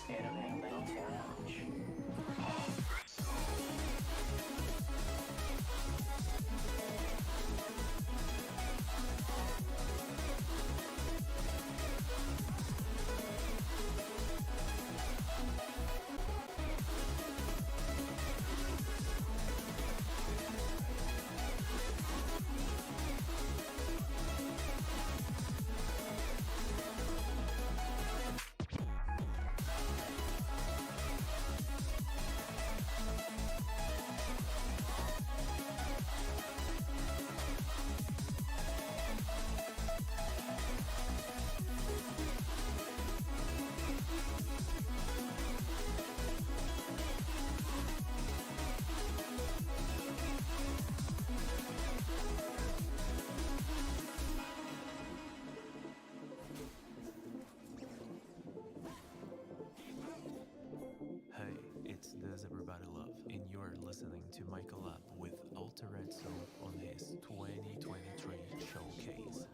It'll make a little challenge. It's Does Everybody Love, and you're listening to Michael Up with Altered Soul on his 2023 showcase.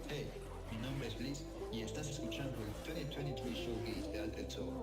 Hey, mi nombre es Liz y estás escuchando el 2023 Showcase de Altered Soul.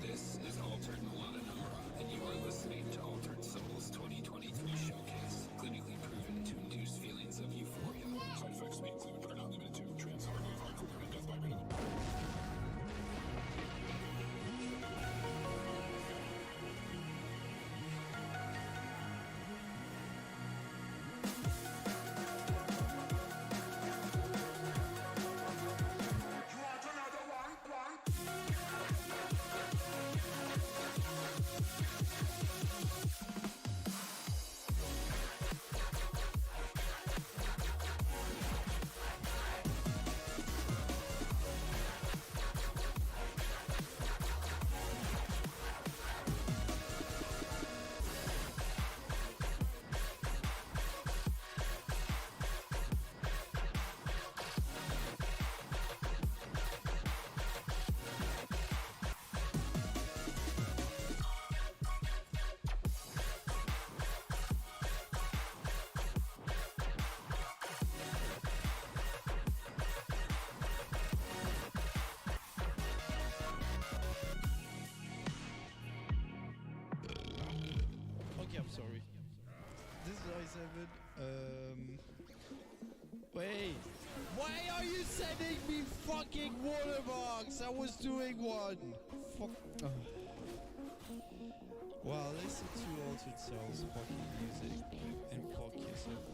This is Altered Milanonara, and you are listening to Altered Soul's 2023 showcase. Clinically proven to induce feelings of euphoria. Side effects may include, but are not limited to, trance, heartbeat, hardcore, and death by rhythm. Okay, I'm sorry. This is I7. Wait. Why are you sending me fucking watermarks? I was doing one. Fuck. Well, listen to Altered Soul's fucking music and fuck yourself.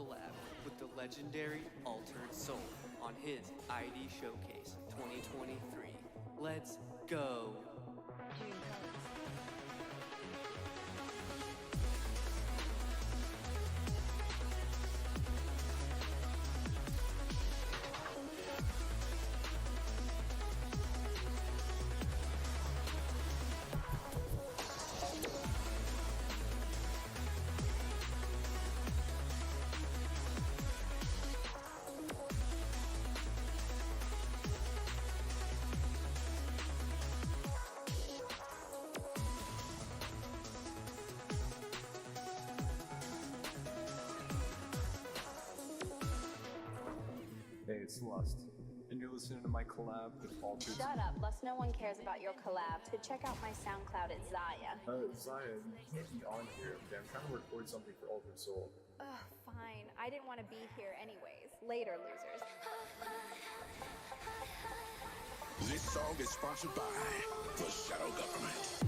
collab with the legendary Altered Soul on his ID Showcase 2023. Let's go! Hey, it's Lust, and you're listening to my collab with Altered. Shut up, Lust. No one cares about your collab. So check out my SoundCloud at Zaya. Zaya, you can't be on here. Okay, I'm trying to record something for Altered Soul. Ugh, fine. I didn't want to be here anyways. Later, losers. This song is sponsored by the Shadow Government.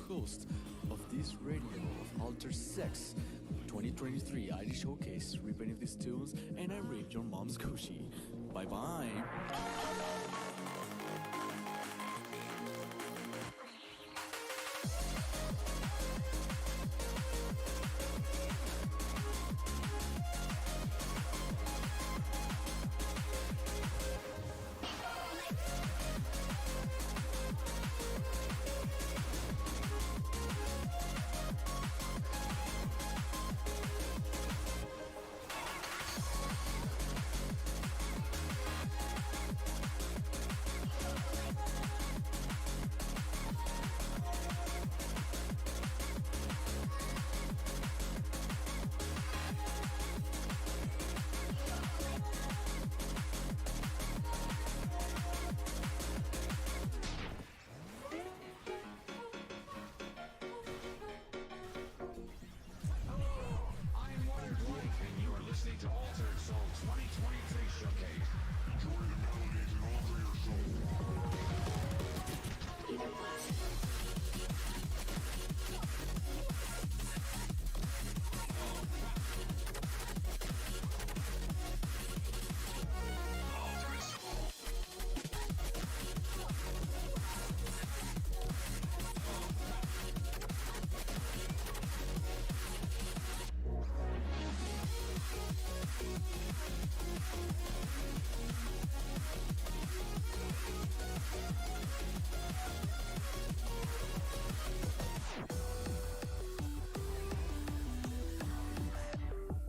Host of this radio of Alter Sex 2023 ID Showcase, repainting these tunes, and I rape your mom's coochie. Bye bye.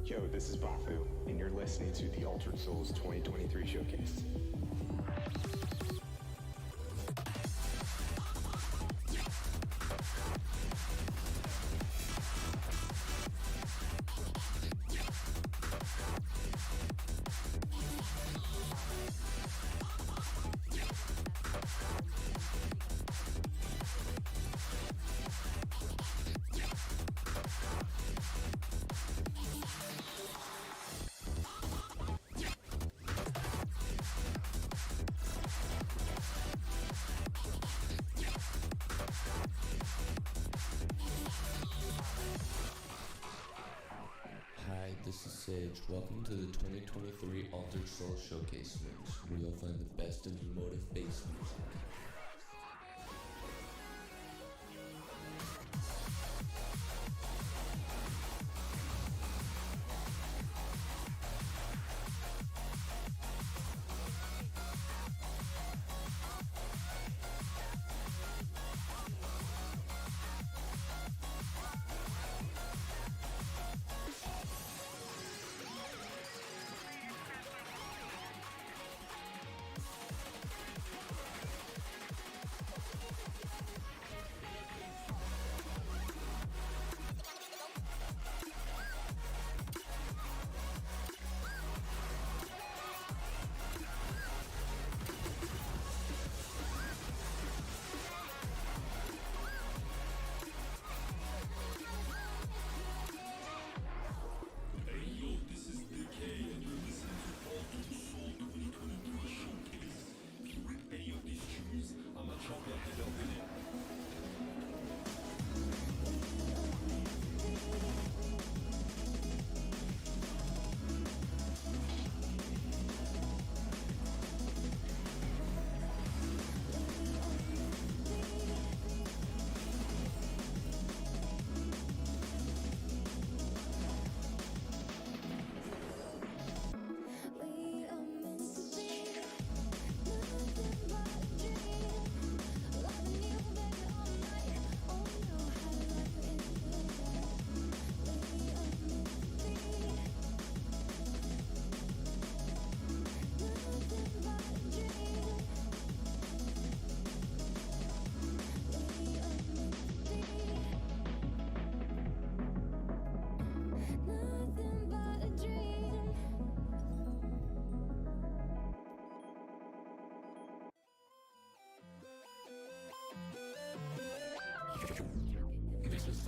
Yo, this is Bafu, and you're listening to the Altered Souls 2023 Showcase. This is Sage. Welcome to the 2023 Altered Soul Showcase mix, where you'll find the best in emotive bass music.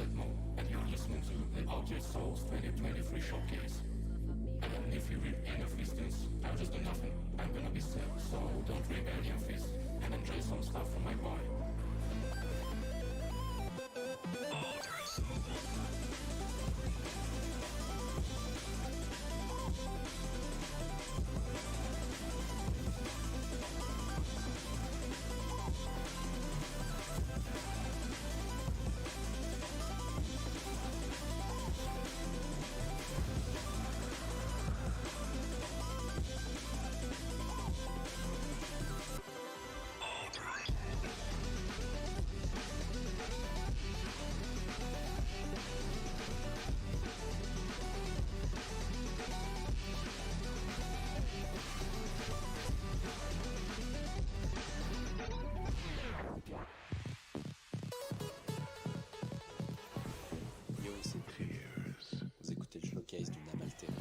said more, and you're listening to the Altered Souls 2023 showcase. And if you read any of these things, I'm just doing nothing. I'm gonna be sad, so don't read any of this, and enjoy some stuff from my boy. Altered Souls. Vous écoutez le showcase d'une âme altérée.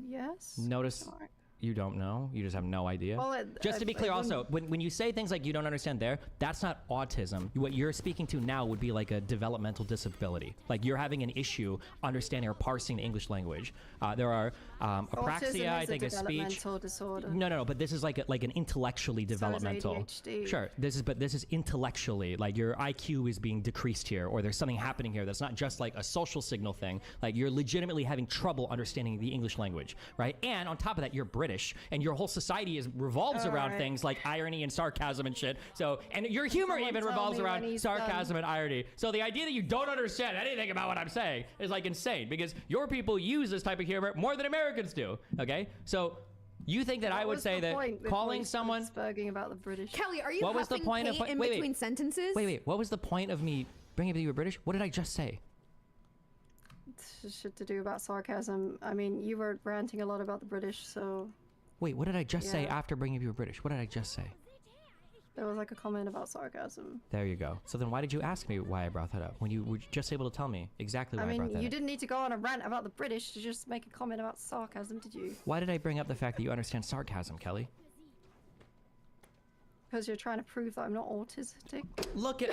Yes. Notice Sorry. you don't know. You just have no idea. Well, just to be clear, also, when you say things like you don't understand there, that's not autism. What you're speaking to now would be like a developmental disability. Like you're having an issue understanding or parsing the English language. There are apraxia, I think, is speech. Developmental disorder. No. But this is like an intellectually developmental. ADHD. Sure. This is intellectually, like your IQ is being decreased here, or there's something happening here that's not just like a social signal thing. Like you're legitimately having trouble understanding the English language, right? And on top of that, you're British, and your whole society revolves around things like irony and sarcasm and shit. So, and your humor even revolves around sarcasm and irony. So the idea that you don't understand anything about what I'm saying is like insane, because your people use this type of humor more than Americans do. Okay, so you think that I would say that calling someone Spurging about the British. Kelly, are you what was the point of in between sentences? Wait. What was the point of me bringing up that you were British? What did I just say? It's shit to do about sarcasm. I mean, you were ranting a lot about the British, so. Wait, what did I just say after bringing up you were British? What did I just say? There was like a comment about sarcasm. There you go. So then why did you ask me why I brought that up when you were just able to tell me exactly why I brought that up? You didn't need to go on a rant about the British to just make a comment about sarcasm, did you? Why did I bring up the fact that you understand sarcasm, Kelly? Because you're trying to prove that I'm not autistic. Look at,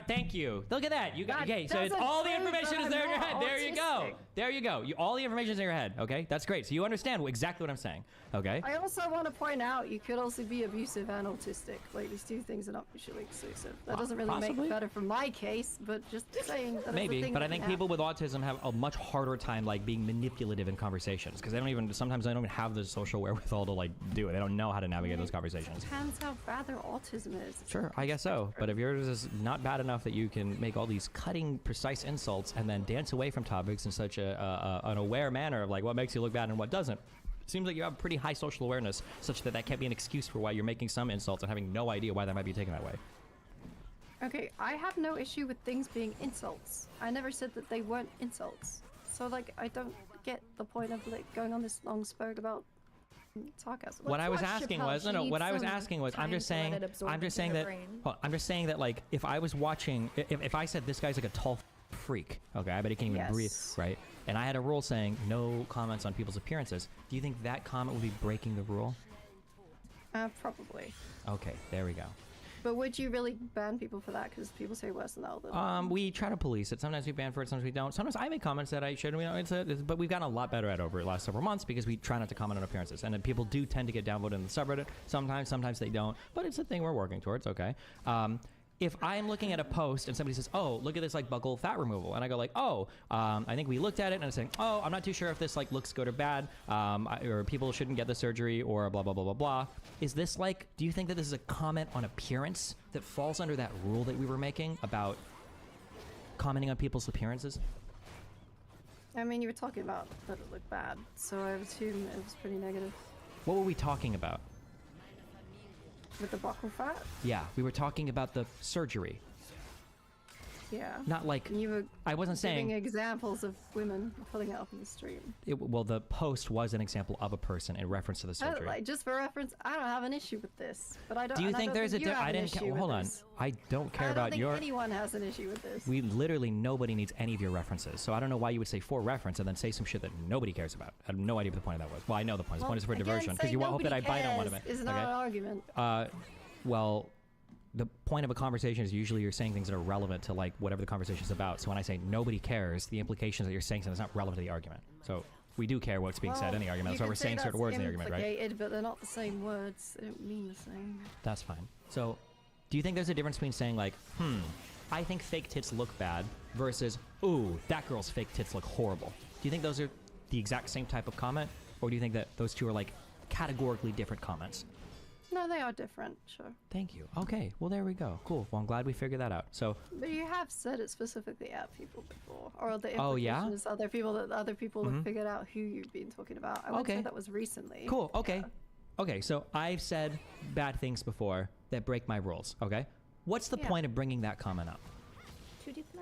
thank you. Look at that. You got, okay, so it's all the information is there in your head. There you go. There you go. All the information is in your head. Okay, that's great. So you understand exactly what I'm saying. Okay. I also want to point out you could also be abusive and autistic. Like these two things are not mutually exclusive. That doesn't really make it better for my case, but just saying that. Maybe, but I think people with autism have a much harder time like being manipulative in conversations because sometimes they don't even have the social wherewithal to like do it. They don't know how to navigate those conversations. Depends how bad their autism is. Sure, I guess so. But if yours is not bad enough that you can make all these cutting, precise insults and then dance away from topics in such an aware manner of like what makes you look bad and what doesn't, it seems like you have pretty high social awareness such that can't be an excuse for why you're making some insults and having no idea why that might be taken that way. Okay, I have no issue with things being insults. I never said that they weren't insults. So like, I don't get the point of like going on this long spurt about sarcasm. What I was asking was I'm just saying that like if I was watching, if I said this guy's like a tall freak, okay, I bet he can't even breathe, right? And I had a rule saying no comments on people's appearances. Do you think that comment would be breaking the rule? Probably. Okay, there we go. But would you really ban people for that? Because people say worse than that. We try to police it. Sometimes we ban for it, sometimes we don't. Sometimes I make comments that I shouldn't. But we've gotten a lot better at it over the last several months because we try not to comment on appearances. And then people do tend to get downvoted in the subreddit. Sometimes they don't. But it's a thing we're working towards, okay? If I'm looking at a post and somebody says, oh, look at this like buccal fat removal, and I go like, oh, I think we looked at it and I'm saying, oh, I'm not too sure if this like looks good or bad, or people shouldn't get the surgery or blah, blah, blah, blah, blah. Is this like, do you think that this is a comment on appearance that falls under that rule that we were making about commenting on people's appearances? I mean, you were talking about that it looked bad, so I would assume it was pretty negative. What were we talking about? With the buccal fat? Yeah, we were talking about the surgery. Yeah. Not like you were I wasn't saying examples of women pulling it up in the stream. Well, the post was an example of a person in reference to the surgery. Like, just for reference, I don't have an issue with this, but I don't. Do you think there's a? I didn't. Hold on. I don't care about your. I don't think anyone has an issue with this. Nobody needs any of your references. So I don't know why you would say for reference and then say some shit that nobody cares about. I have no idea what the point of that was. Well, I know the point. The point is for diversion because you hope that I bite on one of it. It's not an argument. Well. The point of a conversation is usually you're saying things that are relevant to like whatever the conversation is about. So when I say nobody cares, the implication is that you're saying something that's not relevant to the argument. So we do care what's being said in the argument. That's why we're saying certain words in the argument, right? But they're not the same words. They don't mean the same. That's fine. So do you think there's a difference between saying like, I think fake tits look bad versus, ooh, that girl's fake tits look horrible? Do you think those are the exact same type of comment? Or do you think that those two are like categorically different comments? No, they are different, sure. Thank you. Okay, well there we go. Cool. Well, I'm glad we figured that out. So. But you have said it specifically at people before, or the implication is other people have figured out who you've been talking about. I wouldn't say that was recently. Cool. Okay. Yeah. Okay. So I've said bad things before that break my rules. Okay. What's the point of bringing that comment up?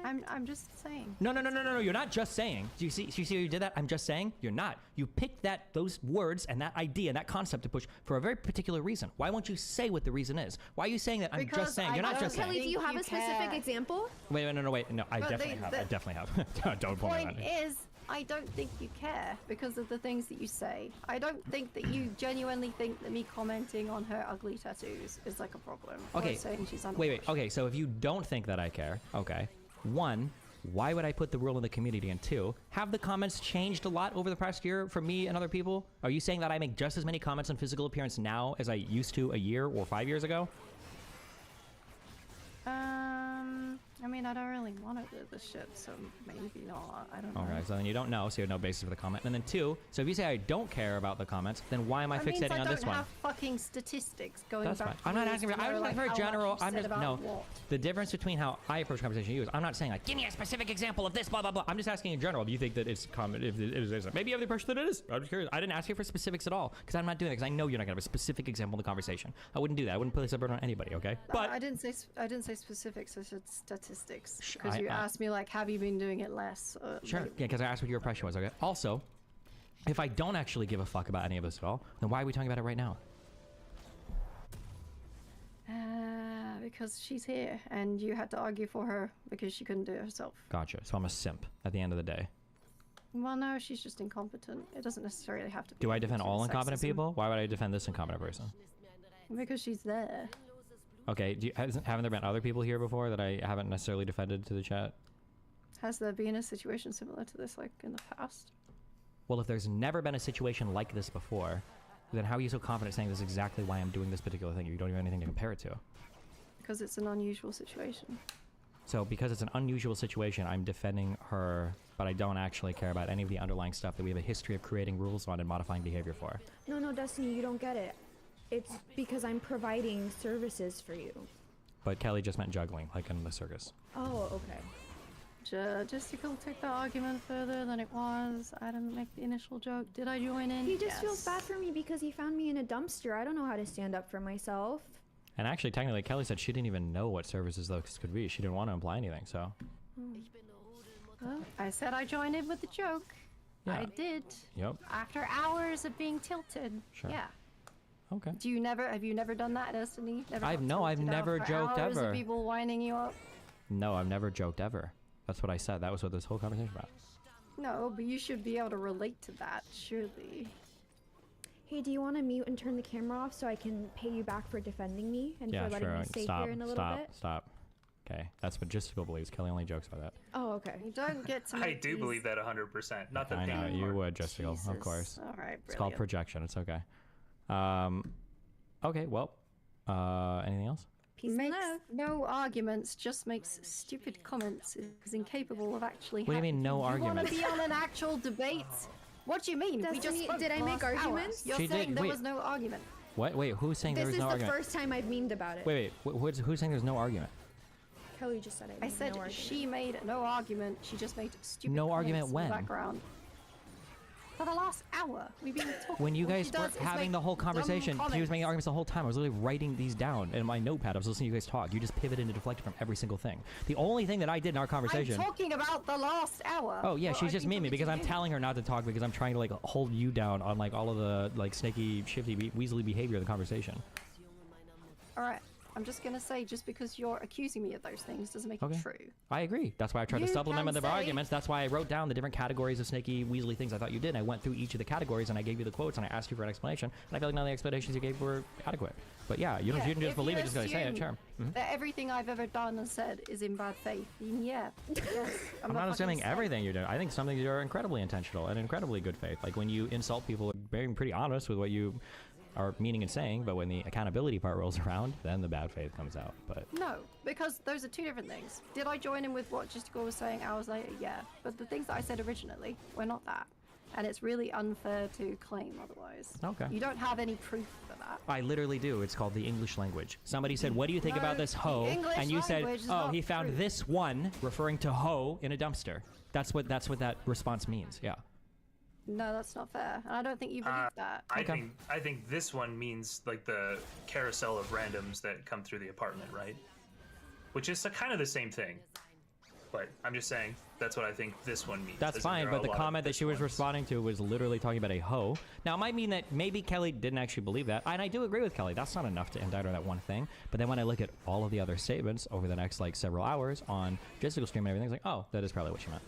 I'm just saying. No. You're not just saying. Do you see how you did that? I'm just saying. You're not. You picked those words and that idea and that concept to push for a very particular reason. Why won't you say what the reason is? Why are you saying that? I'm just saying. You're not just saying. Kelly, do you have a specific example? Wait. No. I definitely have. Don't point at me. The point is, I don't think you care because of the things that you say. I don't think that you genuinely think that me commenting on her ugly tattoos is like a problem. Okay. Or saying she's Wait. Okay, so if you don't think that I care, okay. One, why would I put the rule in the community? And two, have the comments changed a lot over the past year from me and other people? Are you saying that I make just as many comments on physical appearance now as I used to a year or 5 years ago? I mean, I don't really want to do this shit, so maybe not. I don't know. Okay, so then you don't know, so you have no basis for the comment. And then two, so if you say I don't care about the comments, then why am I fixating on this one? I don't have fucking statistics going That's back. fine. I'm not asking for. I was looking for a general. I'm just no. What. The difference between how I approach conversation you is I'm not saying like give me a specific example of this blah blah blah. I'm just asking in general. Do you think that it's common? If it is, maybe you have the impression that it is. I'm just curious. I didn't ask you for specifics at all because I'm not doing it because I know you're not gonna have a specific example in the conversation. I wouldn't do that. I wouldn't place a burden on anybody. Okay. But I didn't say specifics. I said statistics because you asked me like, have you been doing it less? Sure. Yeah, because I asked what your impression was. Okay. Also, if I don't actually give a fuck about any of this at all, then why are we talking about it right now? Because she's here and you had to argue for her because she couldn't do it herself. Gotcha. So I'm a simp at the end of the day. Well, no, she's just incompetent. It doesn't necessarily have to be. Do I defend all incompetent sexism. people? Why would I defend this incompetent person? Because she's there. Okay. Haven't there been other people here before that I haven't necessarily defended to the chat? Has there been a situation similar to this, like, in the past? Well, if there's never been a situation like this before, then how are you so confident saying this is exactly why I'm doing this particular thing? You don't even have anything to compare it to. Because it's an unusual situation. So because it's an unusual situation, I'm defending her, but I don't actually care about any of the underlying stuff that we have a history of creating rules on and modifying behavior for. No, Destiny, you don't get it. It's because I'm providing services for you. But Kelly just meant juggling, like in the circus. Oh, okay. Logistical took the argument further than it was. I didn't make the initial joke. Did I join in? He just feels bad for me because he found me in a dumpster. I don't know how to stand up for myself. And actually, technically, Kelly said she didn't even know what services those could be. She didn't want to imply anything, so. Well, I said I joined in with the joke. Yeah. I did. Yep. After hours of being tilted. Sure. Yeah. Okay. Have you never done that, Destiny? I've never joked hours ever. Of people winding you up. No, I've never joked ever. That's what I said. That was what this whole conversation about. No, but you should be able to relate to that, surely. Hey, do you want to mute and turn the camera off so I can pay you back for defending me and for letting me stay here in a little bit? Stop. Okay, that's what Justical believes. Kelly only jokes about that. Oh, okay. You don't get to. I do believe that 100%. Not that I know you would, Justical, Jesus. of course. All right, brilliant. It's called projection. It's okay. Okay, well, anything else? Makes no arguments, just makes stupid comments, is incapable of actually. What do you mean, no arguments? You want to be on an actual debate? What do you mean? We just spoke did I make arguments? You're saying there was no argument. What? Wait, who's saying there was no argument? This is the first time I've memed about it. Wait, who's saying there's no argument? Kelly just said I said no she made no argument. She just made stupid. No argument comments when? In the background. For the last hour, we've been talking. When you guys were having the whole conversation, she was making arguments the whole time. I was literally writing these down in my notepad. I was listening to you guys talk. You just pivoted and deflected from every single thing. The only thing that I did in our conversation. I'm talking about the last hour. Oh yeah, she's just memeing me because I'm telling her not to talk because I'm trying to like hold you down on like all of the like snaky, shifty, weaselly behavior of the conversation. All right. I'm just gonna say, just because you're accusing me of those things doesn't make it true. I agree. That's why I tried to supplement the arguments. That's why I wrote down the different categories of snaky, weaselly things I thought you did. And I went through each of the categories and I gave you the quotes and I asked you for an explanation. And I feel like none of the explanations you gave were adequate. But yeah, you didn't just believe it just because I say it. Sure. That everything I've ever done and said is in bad faith. Yes. I'm not assuming everything you do. I think some things are incredibly intentional and incredibly good faith. Like when you insult people, being pretty honest with what you are meaning and saying, but when the accountability part rolls around, then the bad faith comes out. But no, because those are two different things. Did I join in with what Justical was saying hours later? Yeah, but the things that I said originally were not that, and it's really unfair to claim otherwise. Okay. You don't have any proof for that. I literally do. It's called the English language. Somebody said, "What do you think about this hoe?" And you said, "Oh, he found this one," referring to hoe in a dumpster. That's what that response means. Yeah. No, that's not fair. And I don't think you believe that. I think this one means like the carousel of randoms that come through the apartment, right? Which is kind of the same thing. But I'm just saying that's what I think this one means. That's fine, but the comment that she was responding to was literally talking about a hoe. Now, it might mean that maybe Kelly didn't actually believe that, and I do agree with Kelly. That's not enough to indict her that one thing. But then when I look at all of the other statements over the next like several hours on Jessica's stream and everything, it's like, oh, that is probably what she meant.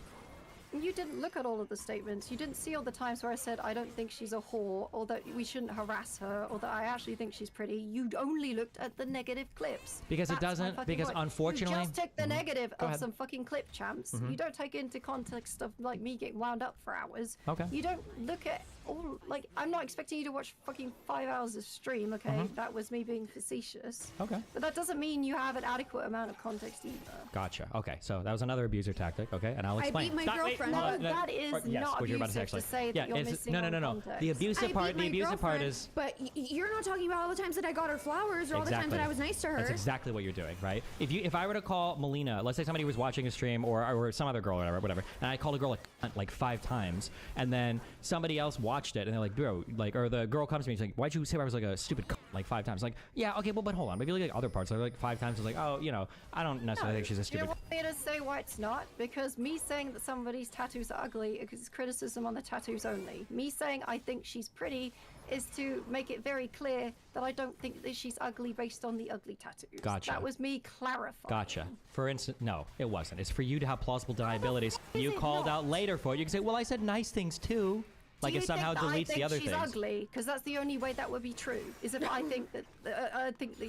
You didn't look at all of the statements. You didn't see all the times where I said I don't think she's a whore, or that we shouldn't harass her, or that I actually think she's pretty. You only looked at the negative clips. Because it doesn't. Because unfortunately, you just took the negative Go of ahead. some fucking clip champs. You don't take into context of like me getting wound up for hours. Okay. You don't look at all like I'm not expecting you to watch fucking 5 hours of stream. Okay, that was me being facetious. Okay. But that doesn't mean you have an adequate amount of context either. Gotcha. Okay, so that was another abuser tactic. Okay, and I'll explain. beat my girlfriend. No, that is yes, not what you're about to say, abusive actually. to say that you're missing no. all context. The abusive part. The abusive part is. But you're not talking about all the times that I got her flowers or all the times that I was nice to her. That's exactly what you're doing, right? If I were to call Melina, let's say somebody was watching a stream or some other girl or whatever, and I called a girl like 5 times, and then somebody else watched it, and they're like, bro, like, or the girl comes to me, she's like, why'd you say I was like a stupid like 5 times? Like, yeah, okay, well, but hold on, maybe like other parts, like 5 times, is like, oh, you know, I don't necessarily think she's a You stupid. want me to say why it's not? Because me saying that somebody's tattoos are ugly is criticism on the tattoos only. Me saying I think she's pretty is to make it very clear that I don't think that she's ugly based on the ugly tattoos. Gotcha. That was me clarifying. Gotcha. For instance, no, it wasn't. It's for you to have plausible deniabilities. You called out later for it. You can say, well, I said nice things too. Like it somehow deletes the other things. I think she's ugly because that's the only way that would be true. Is if I think that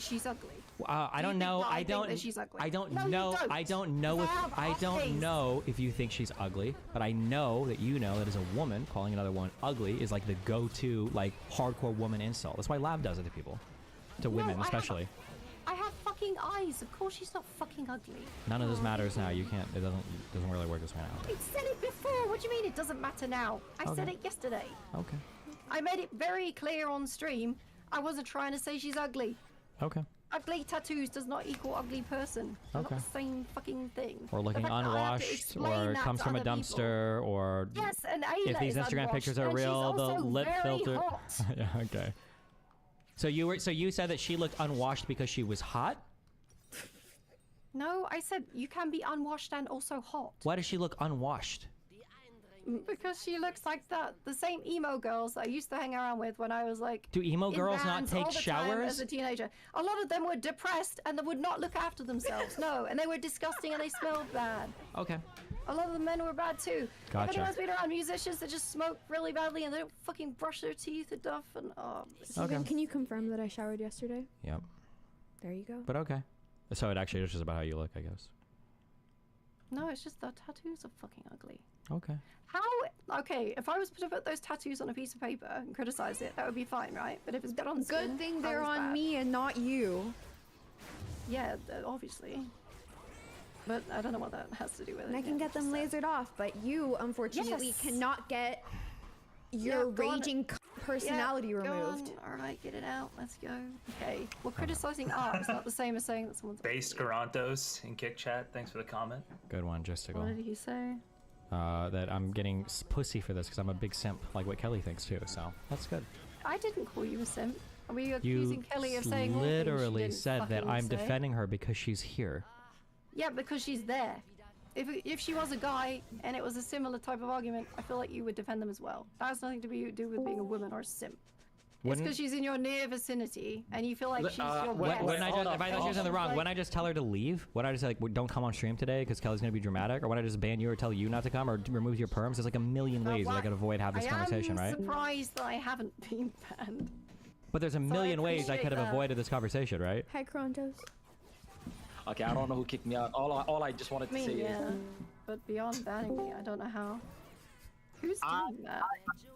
she's ugly. I don't know. I don't know. I don't know if you think she's ugly, but I know that you know that as a woman, calling another one ugly is like the go-to like hardcore woman insult. That's why Lab does it to people, to women especially. I have fucking eyes. Of course she's not fucking ugly. None of this matters now. You can't. It doesn't really work this way now. I said it before. What do you mean it doesn't matter now? I said it yesterday. Okay. I made it very clear on stream. I wasn't trying to say she's ugly. Okay. Ugly tattoos does not equal ugly person. They're not the same fucking thing. Or looking unwashed, or comes from a dumpster, or yes, and Ayla if these Instagram unwashed, pictures are and real, she's the also lip very filter. hot. Yeah. Okay. So you said that she looked unwashed because she was hot? No, I said you can be unwashed and also hot. Why does she look unwashed? Because she looks like the same emo girls that I used to hang around with when I was like. Do emo in girls not bands take all the time showers? as a teenager? A lot of them were depressed and they would not look after themselves. No, and they were disgusting and they smelled bad. Okay. A lot of the men were bad too. Gotcha. If anyone's been around musicians that just smoke really badly and they don't fucking brush their teeth enough and Steven, can you confirm that I showered yesterday? Yep. There you go. But okay. So it actually is just about how you look, I guess. No, it's just the tattoos are fucking ugly. Okay. How? Okay, if I was to put those tattoos on a piece of paper and criticize it, that would be fine, right? But if it's got on the skin, Good thing that they're was on bad. me and not you. Yeah, obviously. But I don't know what that has to do with it. And I can get them lasered off, but you, unfortunately, cannot get your raging personality removed. All right, get it out. Let's go. Okay. Well, criticizing art is not the same as saying that someone's. Base Garantos in Kick Chat. Thanks for the comment. Good one, Justical. What did he say? That I'm getting pussy for this because I'm a big simp, like what Kelly thinks too. So that's good. I didn't call you a simp. Are we accusing Kelly of saying all things she literally didn't said that fucking I'm say? defending her because she's here. Yeah, because she's there. If she was a guy and it was a similar type of argument, I feel like you would defend them as well. That has nothing to do with being a woman or a simp. It's because she's in your near vicinity and you feel like she's your guest. When I just, if I thought she was in the wrong, when I just tell her to leave, when I just say like, don't come on stream today because Kelly's gonna be dramatic, or when I just ban you or tell you not to come or remove your perms, there's like a million ways that I could avoid having this conversation, right? I'm surprised that I haven't been banned. But there's a million ways I could have avoided this conversation, right? Hi, Krontos. Okay, I don't know who kicked me out. All I just wanted to say is. But beyond banning me, I don't know how. Who's doing that?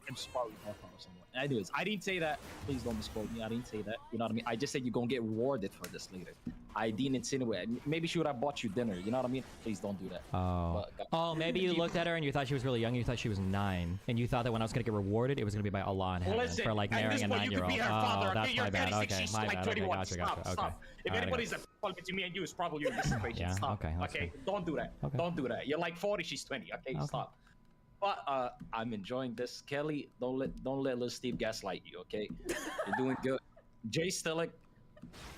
I'm sorry, someone. Anyways, I didn't say that. Please don't misquote me. I didn't say that. You know what I mean? I just said you're gonna get rewarded for this later. I didn't insinuate. Maybe she would have bought you dinner. You know what I mean? Please don't do that. Oh, maybe you looked at her and you thought she was really young. And you thought she was 9, and you thought that when I was gonna get rewarded, it was gonna be by Allah in heaven for like marrying a 9-year-old. Oh, that's my bad. Okay, my bad. Okay, gotcha. Okay. If anybody's a problem between me and you, it's probably you in this situation. Yeah. Stop. Okay. Okay. Don't do that. Okay. Don't do that. You're like 40. She's 20. Okay. Stop. But I'm enjoying this. Kelly, don't let little Steve gaslight you, okay? You're doing good. Jay Stillick,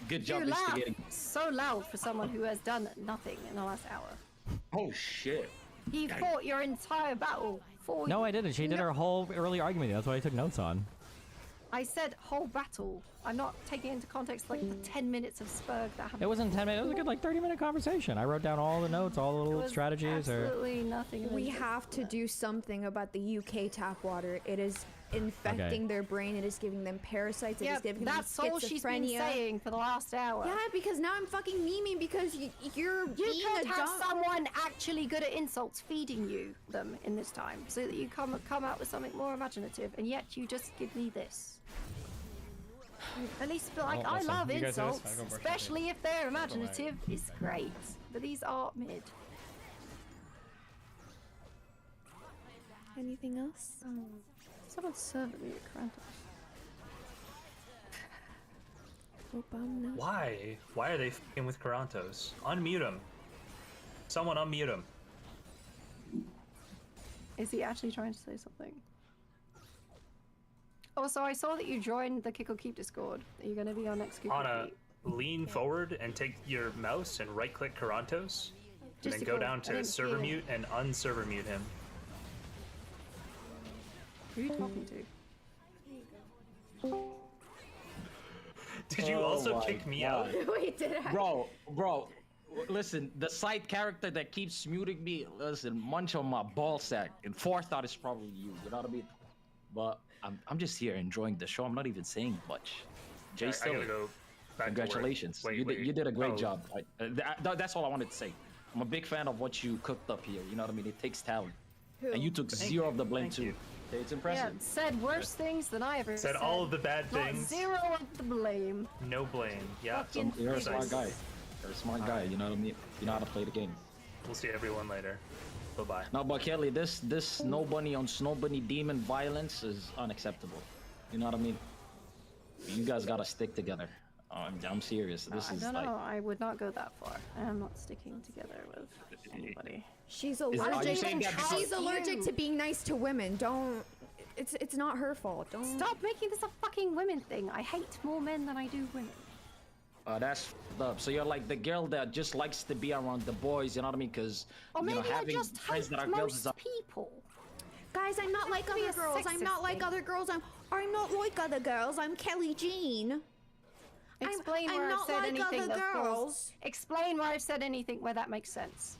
good job You laugh instigating. so loud for someone who has done nothing in the last hour. Oh shit. He fought your entire battle for No, I didn't. She did her whole early argument. That's what I took notes on. I said whole battle. I'm not taking into context like the 10 minutes of Spurg that happened. It wasn't 10 minutes. It was a good like 30-minute conversation. I wrote down all the notes, all the little strategies. Absolutely nothing. We have to do something about the UK tap water. It is infecting their brain. It is giving them parasites. It is giving them that's all she's been schizophrenia. saying for the last hour. Yeah, because now I'm fucking memeing because you're You being could a have dumb. someone actually good at insults feeding you them in this time, so that you come out with something more imaginative, and yet you just give me this. At least, like, Oh, I listen, love you guys do this? insults, I go brush my especially teeth. if they're imaginative. It's great, but these are mid. Anything else? Someone's serving me at Krampus. Why? Why are they f***ing with Karantos? Unmute him. Someone unmute him. Is he actually trying to say something? Also, I saw that you joined the Kick or Keep Discord. Are you going to be our next Kick or Anna, Keep? lean forward and take your mouse and right-click Karantos, and then go down to server mute and unserver mute him. Who are you talking to? Did you also kick me out? Wait, did I? Bro, listen, the side character that keeps muting me, listen, munch on my ball sack. And forethought is probably you know what I mean? But I'm just here enjoying the show. I'm not even saying much. Jay I Stiller, gotta go back to work. congratulations. Wait, you did a great Oh. job. That's all I wanted to say. I'm a big fan of what you cooked up here. You know what I mean? It takes talent. Who? And you took Thank zero you. of the blame Thank too. you. It's impressive. Yeah, said worse things than I ever Said all of the bad Got things. zero of the blame. No blame. Yeah. Fucking You're a smart Nice. guy. You're a smart guy. You know what I mean? You know how to play the game. We'll see everyone later. Bye-bye. No, but Kelly, this snow bunny on snow bunny demon violence is unacceptable. You know what I mean? You guys gotta stick together. I'm serious. This I is don't like. know. I would not go that far. I'm not sticking together with anybody. She's are you allergic. saying that She's because- allergic to being nice to women. Don't. It's not her fault. Don't Stop making this a fucking women thing. I hate more men than I do women. That's f***ed up. So you're like the girl that just likes to be around the boys. You know what I mean? Because Or you know maybe I having just friends hate that are girls most is a people. Guys, I'm not like be other a girls. I'm sexist not like thing. other girls. I'm not like other girls. I'm Kelly Jean. Explain I'm where I've not said like anything other that falls. girls. Explain where I've said anything where that makes sense.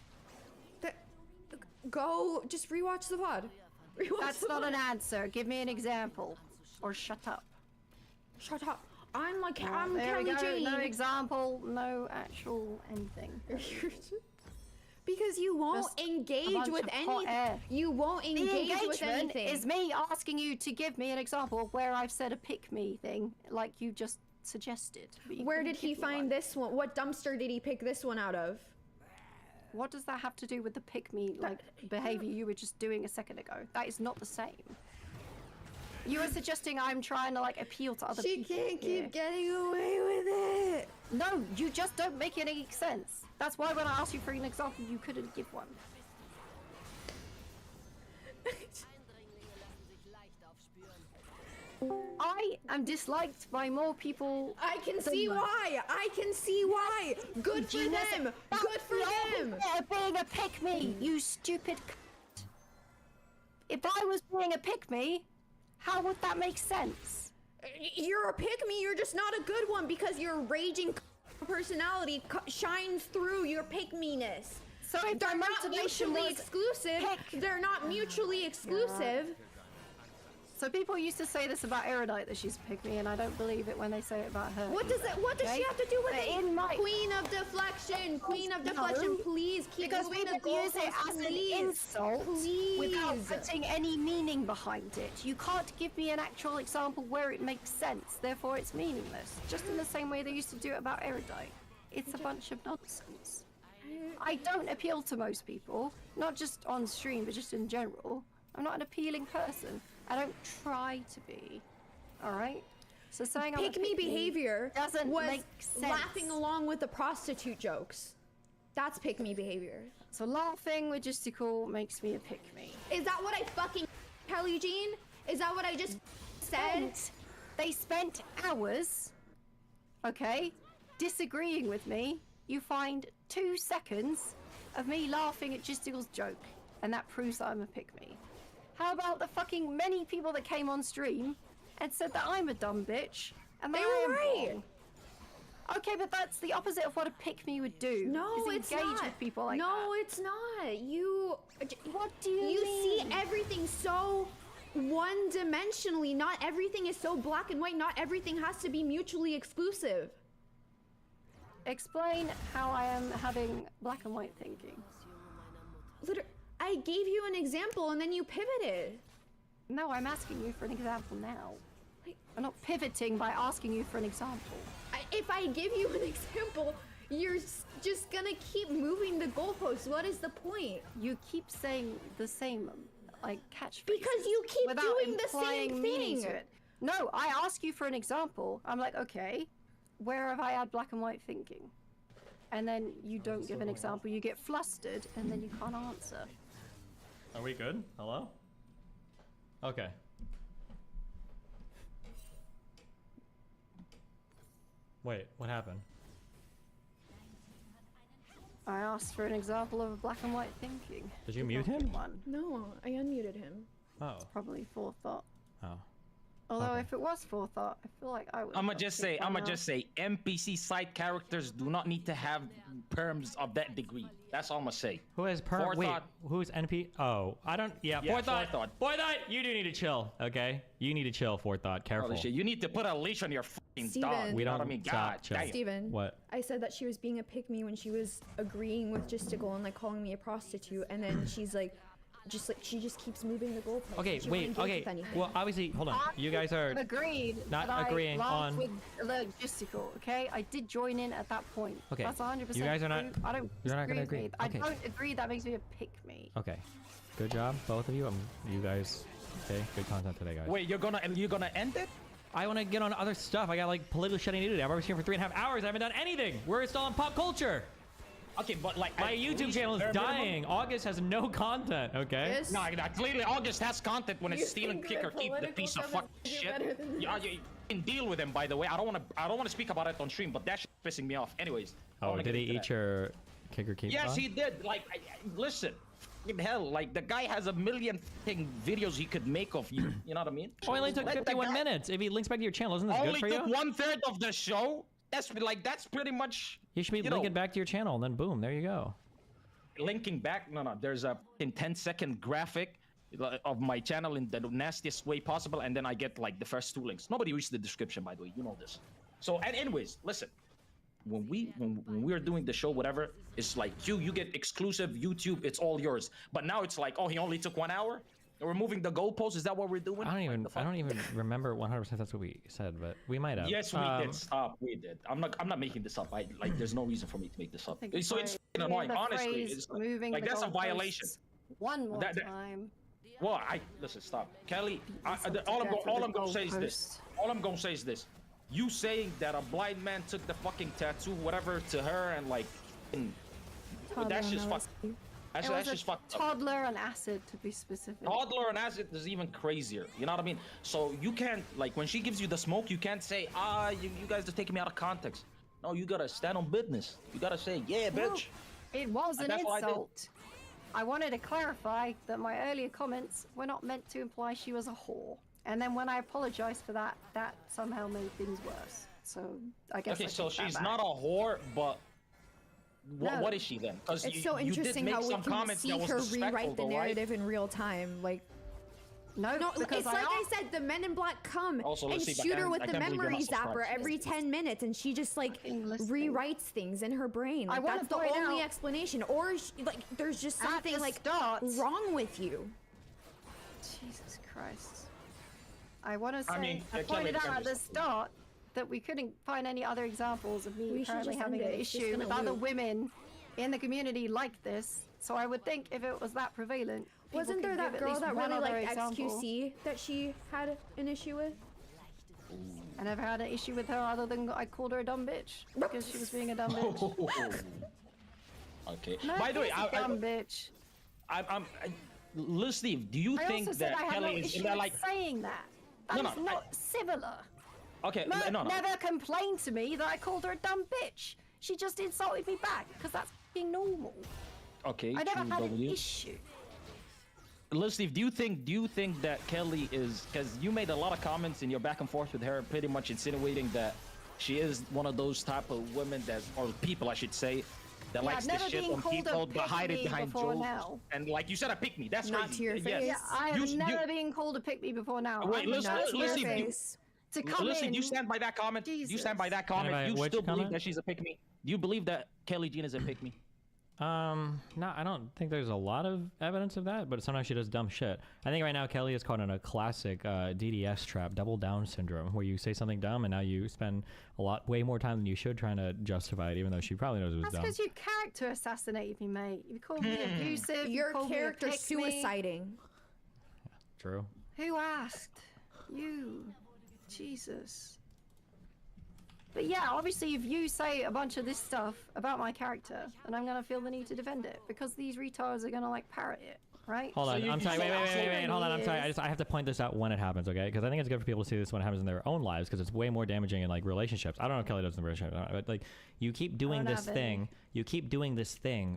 Go, just rewatch the pod. Rewatch That's the not pod. an answer. Give me an example. Or shut up. Shut up. I'm like Oh, I'm there we Kelly go. Jean. No example, no actual anything. Because you won't Just a engage bunch with of hot anything. air. You won't The engage with engagement anything. is me asking you to give me an example of where I've said a pick me thing, like you just suggested. but you Where couldn't did he give me find one. this one? What dumpster did he pick this one out of? What does that have to do with the pick me like behavior you were just doing a second ago? That is not the same. You were suggesting I'm trying to like appeal to other She people. can't keep here. getting away with it. No, you just don't make any sense. That's why when I asked you for an example, you couldn't give one. I am disliked by more people. I can than see you. why. I can see why. Good for Genius. them. That's Good for the them. opposite of being a pick me, you stupid cunt. If I was being a pick me, how would that make sense? You're a pick me. You're just not a good one because your raging personality shines through your pick me-ness. So if They're my not motivation mutually was exclusive. They're not mutually exclusive. So people used to say this about Erudite, that she's a pick me, and I don't believe it when they say it about her. What does either, it? What does she okay? have to do with But it? in my Queen of deflection. Queen of No, deflection. Please keep because moving people the use it goalposts, as please. an insult without Please. putting any meaning behind it. You can't give me an actual example where it makes sense, therefore it's meaningless. Just in the same way they used to do it about Erudite. It's a bunch of nonsense. I don't appeal to most people, not just on stream, but just in general. I'm not an appealing person. I don't try to be. Alright? So saying I'm a Pick me behavior doesn't was make sense. laughing along with the prostitute jokes. That's pick me behavior. So laughing logistical makes me a pick me. Is that what I fucking Kelly Jean? Is that what I just said? They spent hours, okay, disagreeing with me. You find 2 seconds of me laughing at Gisticle's joke, and that proves that I'm a pick me. How about the fucking many people that came on stream and said that I'm a dumb bitch. And They that were I am right. wrong. Okay, but that's the opposite of what a pick-me would do. No, is it's engage not. with people like no, that. it's not. You. What do you You see mean? everything so one-dimensionally. Not everything is so black and white. Not everything has to be mutually exclusive. Explain how I am having black and white thinking. I gave you an example and then you pivoted. No, I'm asking you for an example now. I'm not pivoting by asking you for an example. If I give you an example, you're just gonna keep moving the goalposts. What is the point? You keep saying the same, like, catchphrases. Because you keep without doing the implying same meaning thing. to it. No, I ask you for an example. I'm like, okay, where have I had black and white thinking? And then you don't give an example. You get flustered, and then you can't answer. Are we good? Hello? Okay. Wait, what happened? I asked for an example of black and white thinking. Did you mute him? One. No, I unmuted him. Oh. It's probably forethought. Oh. Although Okay. if it was forethought, I feel like I would. I'ma just say, NPC side characters do not need to have perms of that degree. That's all I'ma say. Who has perm? Wait, Forethought. who's NP? Oh, I don't. Yeah, Yeah, forethought. forethought. Forethought. You do need to chill. Okay, you need to chill. Forethought. Careful. Holy shit, you need to put a leash on your fucking Steven. dog. We You know don't what I mean? stop, God chill. damn. Steven. What? I said that she was being a pick-me when she was agreeing with Justical and like calling me a prostitute, and then she's like, she just keeps moving the goalposts. Okay, She won't wait. engage Okay. with anything. Well, obviously, hold on. You guys are agreed. not that agreeing I laughed on. with logistical. Okay, I did join in at that point. Okay, that's 100%. you guys are not- true. I don't. you're not gonna disagree with agree. me. Okay. I don't agree. That makes me a pick me. Okay. Good job, both of you. You guys. Okay. Good content today, guys. Wait, you're gonna end it? I want to get on other stuff. I got like political shit I need to do. I've already here for 3.5 hours. I haven't done anything. We're still on pop culture. Okay, but like My at YouTube least channel is bare minimum- dying. August has no content. Okay. No, clearly August has content when You it's stealing think kick or that keep the political piece of stuff fucking is shit. better than Yeah, you can deal with him, by the way. I don't want to speak about it on stream, but that shit's pissing me off. Anyways. I Oh, wanna did get he into eat that. your kick or keep? Yes, bot? he did. Like, listen. In hell, like the guy has a million fucking videos he could make of you. You know what I mean? Only took Let the 51 guy- minutes. If he links back to your channel, isn't this good Only for took you? 1/3 of the show. That's pretty much. You should be you know, linking back to your channel, and then boom, there you go. linking back. No. There's a 10-second graphic of my channel in the nastiest way possible, and then I get like the first 2 links. Nobody reads the description, by the way. You know this. So, and anyways, listen. When we're doing the show, whatever, it's like you get exclusive YouTube. It's all yours. But now it's like, oh, he only took 1 hour. We're moving the goalposts. Is that what we're doing? I don't even remember 100% that's what we said, but we might have. Yes, we did. Stop. We did. I'm not making this up. There's no reason for me to make this up. think So by it's fucking annoying. the Honestly, phrase it's moving like the that's a goalposts violation. One more That- time. Well, listen. Stop, Kelly. All I'm gonna say is this. All I'm gonna say is this. You saying that a blind man took the fucking tattoo, whatever, to her, and like, that's just fuck. It was That's a just fucked up. toddler on acid, to be specific. Toddler and acid is even crazier. You know what I mean? So you can't, like, when she gives you the smoke, you can't say, you guys are taking me out of context. No, you gotta stand on business. You gotta say, yeah, bitch. It was an That's what I did. insult. I wanted to clarify that my earlier comments were not meant to imply she was a whore. And then when I apologized for that, that somehow made things worse. So I guess. Okay, I so take that she's back. not a whore, but No. what is she then? Because It's so you did interesting make how we some can comments see that was her disrespectful, rewrite the though, right? narrative in real time. Like, no, it's like I said, the Men in Black come Also, and let's see, but shoot her I with the can't believe you're memory not zapper subscribed. every 10 minutes, and she just like rewrites things in her brain. I Like, wanna that's the point only out- explanation. Or like, there's just At something the like start- wrong with you. Jesus Christ. I want to say, I mean, I yeah, pointed Kelly, out at the just- start that we couldn't find any other examples of me We should apparently just having end an it. It's just issue gonna with other loop. women in the community like this. So I would think if it was that prevalent, people Wasn't there could that give at girl least that one really other liked example. XQC that she had an issue with? I never had an issue with her other than I called her a dumb bitch because she was being a dumb bitch. Okay. No, By the way, she's a dumb bitch. Lil Steve, do you I think also said that I had Kelly no is issue that with like? saying that. No, That is no, not similar. Okay, Mert no. never complained to me that I called her a dumb bitch. She just insulted me back because that's fucking normal. Okay, I never true, had an W. issue. Listen, Steve, do you think that Kelly is, because you made a lot of comments in your back and forth with her, pretty much insinuating that she is one of those type of women that, or people I should say, that likes to shit on people but hide it behind jokes. Now. And like you said, a pick me. That's Not crazy. to your face. Yeah, I have never been called a pick me before now. Wait, listen, To come listen, in, you stand by that comment. Jesus. You stand by that comment. Anyway, You which still believe comment? that she's a pick me? Do you believe that Kelly Jean is a pick me? No, I don't think there's a lot of evidence of that, but sometimes she does dumb shit. I think right now Kelly is caught in a classic DDS trap, double down syndrome, where you say something dumb and now you spend way more time than you should trying to justify it, even though she probably knows it was That's dumb. because you character assassinated me, mate. You called me abusive. Your you called character me a pick me. suiciding. True. Who asked? You. Jesus. But yeah, obviously if you say a bunch of this stuff about my character, then I'm gonna feel the need to defend it, because these retards are gonna like parrot it, right? Hold on, I'm sorry, wait, hold on, I'm sorry, I have to point this out when it happens, okay? Because I think it's good for people to see this when it happens in their own lives, because it's way more damaging in like relationships. I don't know if Kelly does in relationships, but like you keep doing this thing,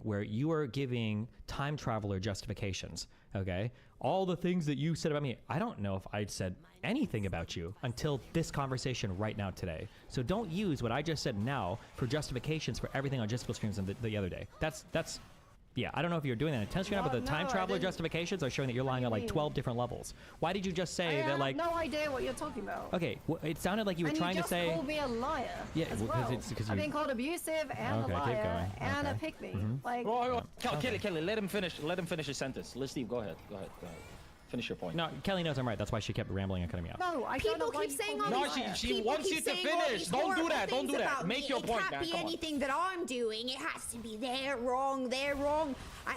where you are giving time traveler justifications, okay? All the things that you said about me, I don't know if I'd said anything about you until this conversation right now today. So don't use what I just said now for justifications for everything on Justical Streams the other day. That's yeah, I don't know if you're doing that intentionally or not, but the time traveler justifications are showing that you're lying on like 12 different levels. Why did you just say that like... I have no idea what you're talking about. Okay, it sounded like you were trying to say... And you just called me a liar. Yeah, as well. because I've been called abusive and a liar and a pick me. Like... Kelly, let him finish his sentence. Let's Steve, go ahead. Finish your point. No, Kelly knows I'm right. That's why she kept rambling and cutting me off. No, I People don't know keep saying all No, these. she wants you to finish. Don't do that. Don't do that. Make your point, man. It can't be anything that I'm doing. It has to be they're wrong. I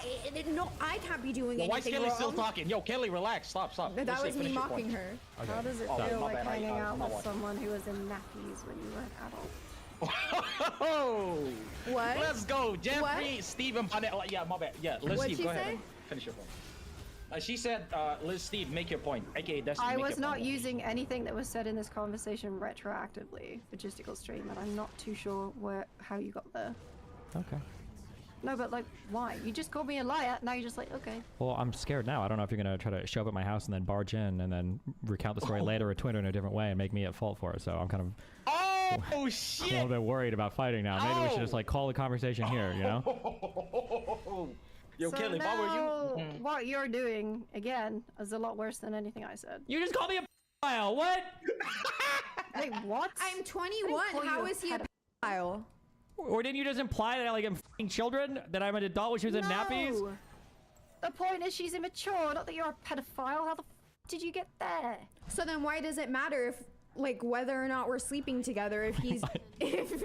can't be doing anything wrong. Why is Kelly still talking? Yo, Kelly, relax. Stop. That was me mocking her. Okay. How does it feel like hanging out with someone who was in nappies when you were an adult? Oh, what? Let's go, Jeffrey, Steven, yeah, my bad. Yeah, let's Steve, go ahead. Finish your point. She said, Liz, Steve, make your point. Okay, that's. I was not using anything that was said in this conversation retroactively for Justical Stream, and I'm not too sure how you got there. Okay. No, but like, why? You just called me a liar. Now you're just like, okay. Well, I'm scared now. I don't know if you're gonna try to show up at my house and then barge in and then recount the story later or Twitter in a different way and make me at fault for it. So I'm kind of. Oh shit! A little bit worried about fighting now. Maybe we should just like call the conversation here, you know? Yo, so Kelly, now, what were you? What you're doing again is a lot worse than anything I said. You just called me a pedophile. What? Wait, what? I'm 21. How is he a pedophile? Or didn't you just imply that I like am f***ing children? That I'm an adult when she was in nappies? The point is she's immature, not that you're a pedophile. How the f did you get there? So then why does it matter if, like, whether or not we're sleeping together if he's... if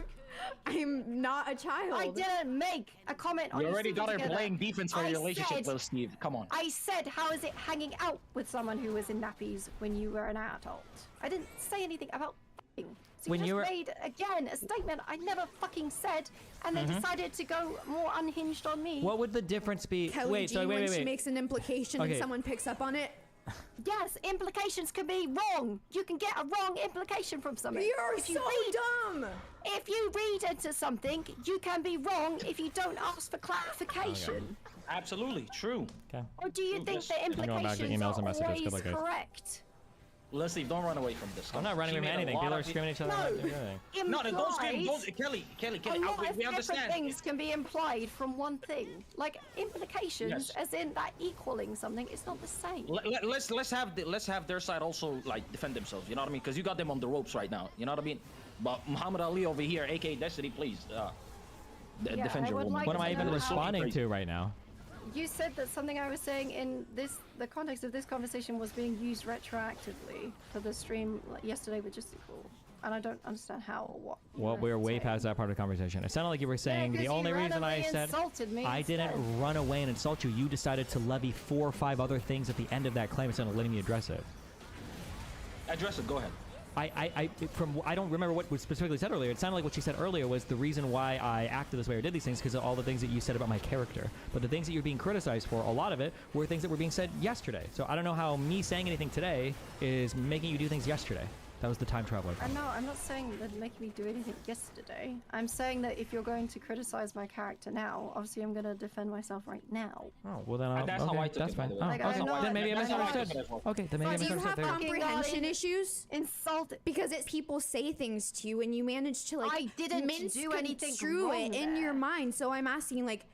I'm not a child. I didn't make a comment on you already got her together. playing defense for your relationship with Steve. Come on. I said, how is it hanging out with someone who was in nappies when you were an adult? I didn't say anything about f***ing. So when you you were... just made, again, a statement I never fucking said, and then decided to go more unhinged on me. What would the difference be? Kelly wait, G, so wait. when she makes an implication and someone picks up on it. Yes, implications can be wrong. You can get a wrong implication from something. You're so dumb. If you read into something, you can be wrong if you don't ask for clarification. Okay. Absolutely true. Okay. Or do you think the implications are always correct? Leslie, don't run away from this. I'm not running from anything. People are screaming at each other. No, don't scream. Kelly. A lot of different things can be implied from one thing. Like implications, as in that equaling something, it's not the same. Let's have their side also like defend themselves. You know what I mean? Because you got them on the ropes right now. You know what I mean? But Muhammad Ali over here, aka Destiny, please defend your woman. Like what am I even responding to right now? You said that something I was saying in the context of this conversation was being used retroactively for the stream yesterday with Justical, and I don't understand how or what. Well, we're way past that part of the conversation. It sounded like you were saying the only reason I said I didn't run away and insult you. You decided to levy 4 or 5 other things at the end of that claim instead of letting me address it. Address it. Go ahead. I don't remember what was specifically said earlier. It sounded like what she said earlier was the reason why I acted this way or did these things because of all the things that you said about my character. But the things that you're being criticized for, a lot of it, were things that were being said yesterday. So I don't know how me saying anything today is making you do things yesterday. That was the time traveler. I know, I'm not saying that making me do anything yesterday. I'm saying that if you're going to criticize my character now, obviously I'm gonna defend myself right now. Oh, well then That's okay, how I took that's it, by fine. the way. Oh, Like, okay. I'm not- Then maybe I that's not- misunderstood. Okay, then maybe I Do you have misunderstood. comprehension issues? Insulted. Because it's people say things to you and you manage to like I didn't do anything misconstrue wrong it in your there. mind. So I'm asking like,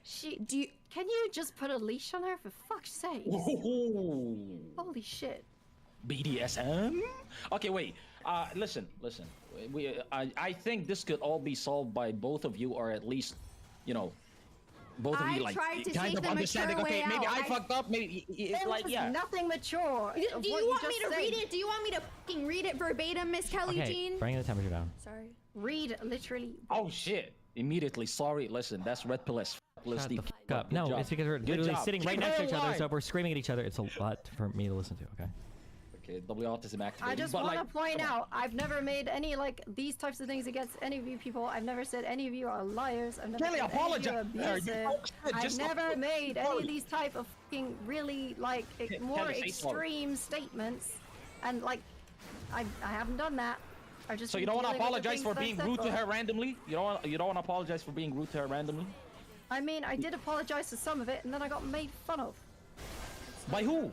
do you? Can you just put a leash on her for fuck's sake? Ooh. Holy shit. BDSM? Okay, wait. Listen. I think this could all be solved by both of you, or at least, you know, both of I you like tried to kind take of the understanding. mature Okay, way maybe out. I fucked up. Maybe There like was yeah. nothing mature. Do you want me to read it? Do you want me to fucking read it verbatim, Miss Kelly Okay, Jean? bring the temperature down. Sorry. Read literally. Oh shit! Immediately, sorry. Listen, that's red pill as f. Shut the Listy. fuck up. No, it's because we're Good literally job. sitting right Keep next to her each other, alive. so if we're screaming at each other, it's a lot for me to listen to, okay? Okay, double autism activated. I just but, want to like, point come on. out, I've never made any like these types of things against any of you people. I've never said any of you are liars. I've never Kelly, said any of you are apologize. abusive. I've Just never made any sorry. of these type of fucking really like more Kelly, say sorry. extreme statements, and like I haven't done that. I've just So you been don't want to dealing with the apologize for things being I've rude to said her randomly? You don't want to apologize for being rude to her randomly? I mean, I did apologize for some of it, and then I got made fun of. By who?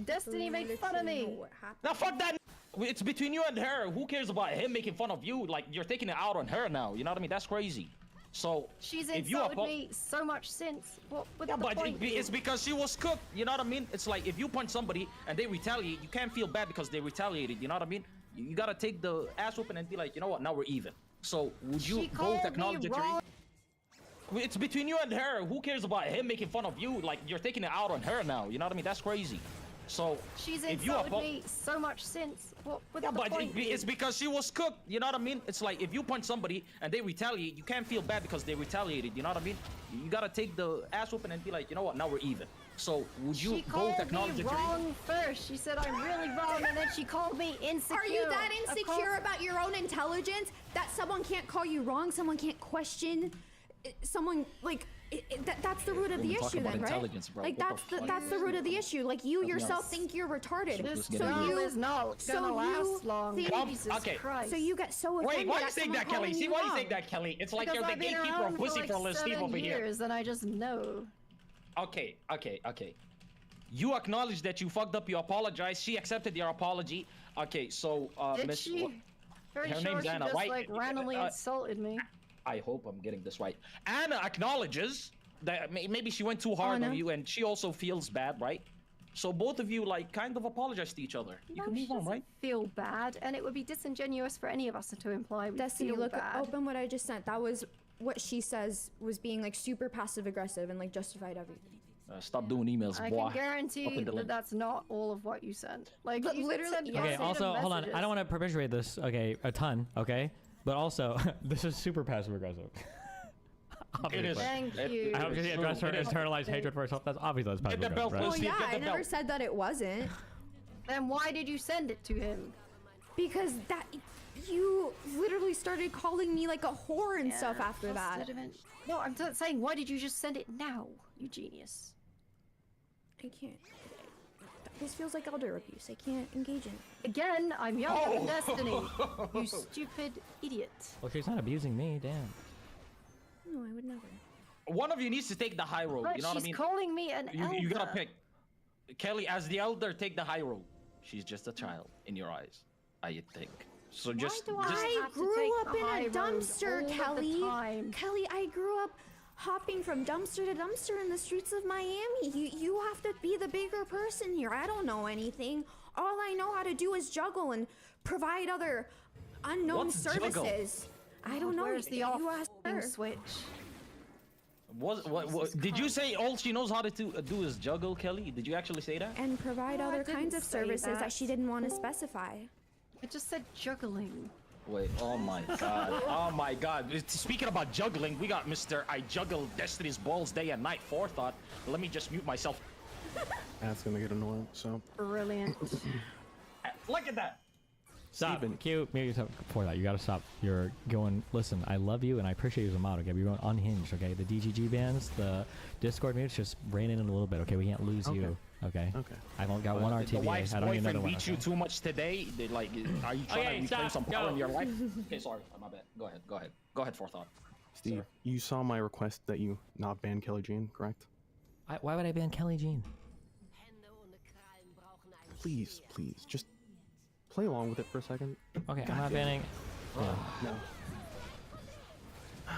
Destiny made fun of me. Now fuck that. It's between you and her. Who cares about him making fun of you? Like you're taking it out on her now. You know what I mean? That's crazy. So She's if you insulted me so much since. What would yeah, the but point it's be? because she was cooked. You know what I mean? It's like if you punch somebody and they retaliate, you can't feel bad because they retaliated. You know what I mean? You gotta take the ass whooping and be like, you know what? Now we're even. So would you She both called acknowledge me that you're wrong. It's between you and her. Who cares about him making fun of you? Like you're taking it out on her now. You know what I mean? That's crazy. So She's if you insulted me so much since. What would yeah, the but point be? it's because she was cooked. You know what I mean? It's like if you punch somebody and they retaliate, you can't feel bad because they retaliated. You know what I mean? You gotta take the ass whooping and be like, you know what? Now we're even. So would you She both called acknowledge me that you're wrong first. She said I'm really wrong, and then she called me insecure. Are you that Of insecure course- about your own intelligence that someone can't call you wrong, someone can't question, someone like that's the root of the We're talking issue about then, right? intelligence, bro. Like What the fuck? that's the root of the issue. Like you Nothing yourself else. think you're retarded. This get film it. is not gonna last long. think- Jesus okay. Christ. So you get so offended Wait, why are you at saying someone that, Kelly? calling See you why you wrong. saying that, Kelly? It's like because you're the I've been gatekeeper around of pussy for for like Steve 7 over here. years, and I just know. Okay. You acknowledge that you fucked up. You apologize. She accepted your apology. Okay, so Did Miss. she? Very her sure name's she Anna, just right? like randomly insulted me. I hope I'm getting this right. Anna acknowledges that maybe she went too hard Anna. on you, and she also feels bad, right? So both of you like kind of apologize to each other. You No, can move she on, doesn't right? feel bad, and it would be disingenuous for any of us to imply we Destiny, feel look, bad. open what I just sent. That was what she says was being like super passive aggressive and like justified everything. Stop doing emails, I boy. can guarantee Up and that delete. that's not all of what you sent. Like, But you literally- sent yeah. Okay, verbatim also, hold on. I messages. don't want to perpetuate this, okay, a ton, okay? But also, this is super passive aggressive. It is. Thank you. I hope she addressed her It is. internalized hatred for herself. That's obviously that's passive the belt, aggressive, right? Steve, Well, yeah, get the I never belt. said that it wasn't. Then why did you send it to him? Because that you literally started calling me like a whore and stuff Yeah, after that. instead of it- No, I'm saying, why did you just send it now, you genius? I can't. This feels like elder abuse. I can't engage in it. Again, I'm younger than Oh. Destiny. You stupid idiot. Well, she's not abusing me, damn. No, I would never. One of you needs to take the high road. But You know what I she's mean? calling me an elder. You gotta pick. Kelly, as the elder, take the high road. She's just a child in your eyes, I think. So just, do I just I have to grew take up the in high a road dumpster, all of the Kelly. time? Kelly, I grew up hopping from dumpster to dumpster in the streets of Miami. You have to be the bigger person here. I don't know anything. All I know how to do is juggle and provide other unknown What's juggle? services. I don't know. Where's the you off asked her. switch? what did you say? All she knows how to do is juggle, Kelly. Did you actually say that? And provide No, I other kinds didn't of say services that that. she didn't want to specify. I just said juggling. Wait, oh my god. Oh my god. Speaking about juggling, we got Mr. I juggle Destiny's balls day and night forethought. Let me just mute myself. That's gonna get annoying, so. Brilliant. Look at that. Stop. Steven. Q, maybe before that, you gotta stop. You're going, listen, I love you and I appreciate you as a mod, okay? But you're going unhinged, okay? The DGG bans, the Discord mutes, just rein in a little bit, okay? We can't lose you. Okay. Okay. I've only got one The RTVA. wife's I don't need another boyfriend one. beat you too much today. They, like, are you trying to reclaim some power in your life? Okay, sorry, my bad. Go ahead, Forethought. Steve, you saw my request that you not ban Kelly Jean, correct? Why would I ban Kelly Jean? Please, just play along with it for a second. Okay, God I'm not damn banning. it. Yeah. No.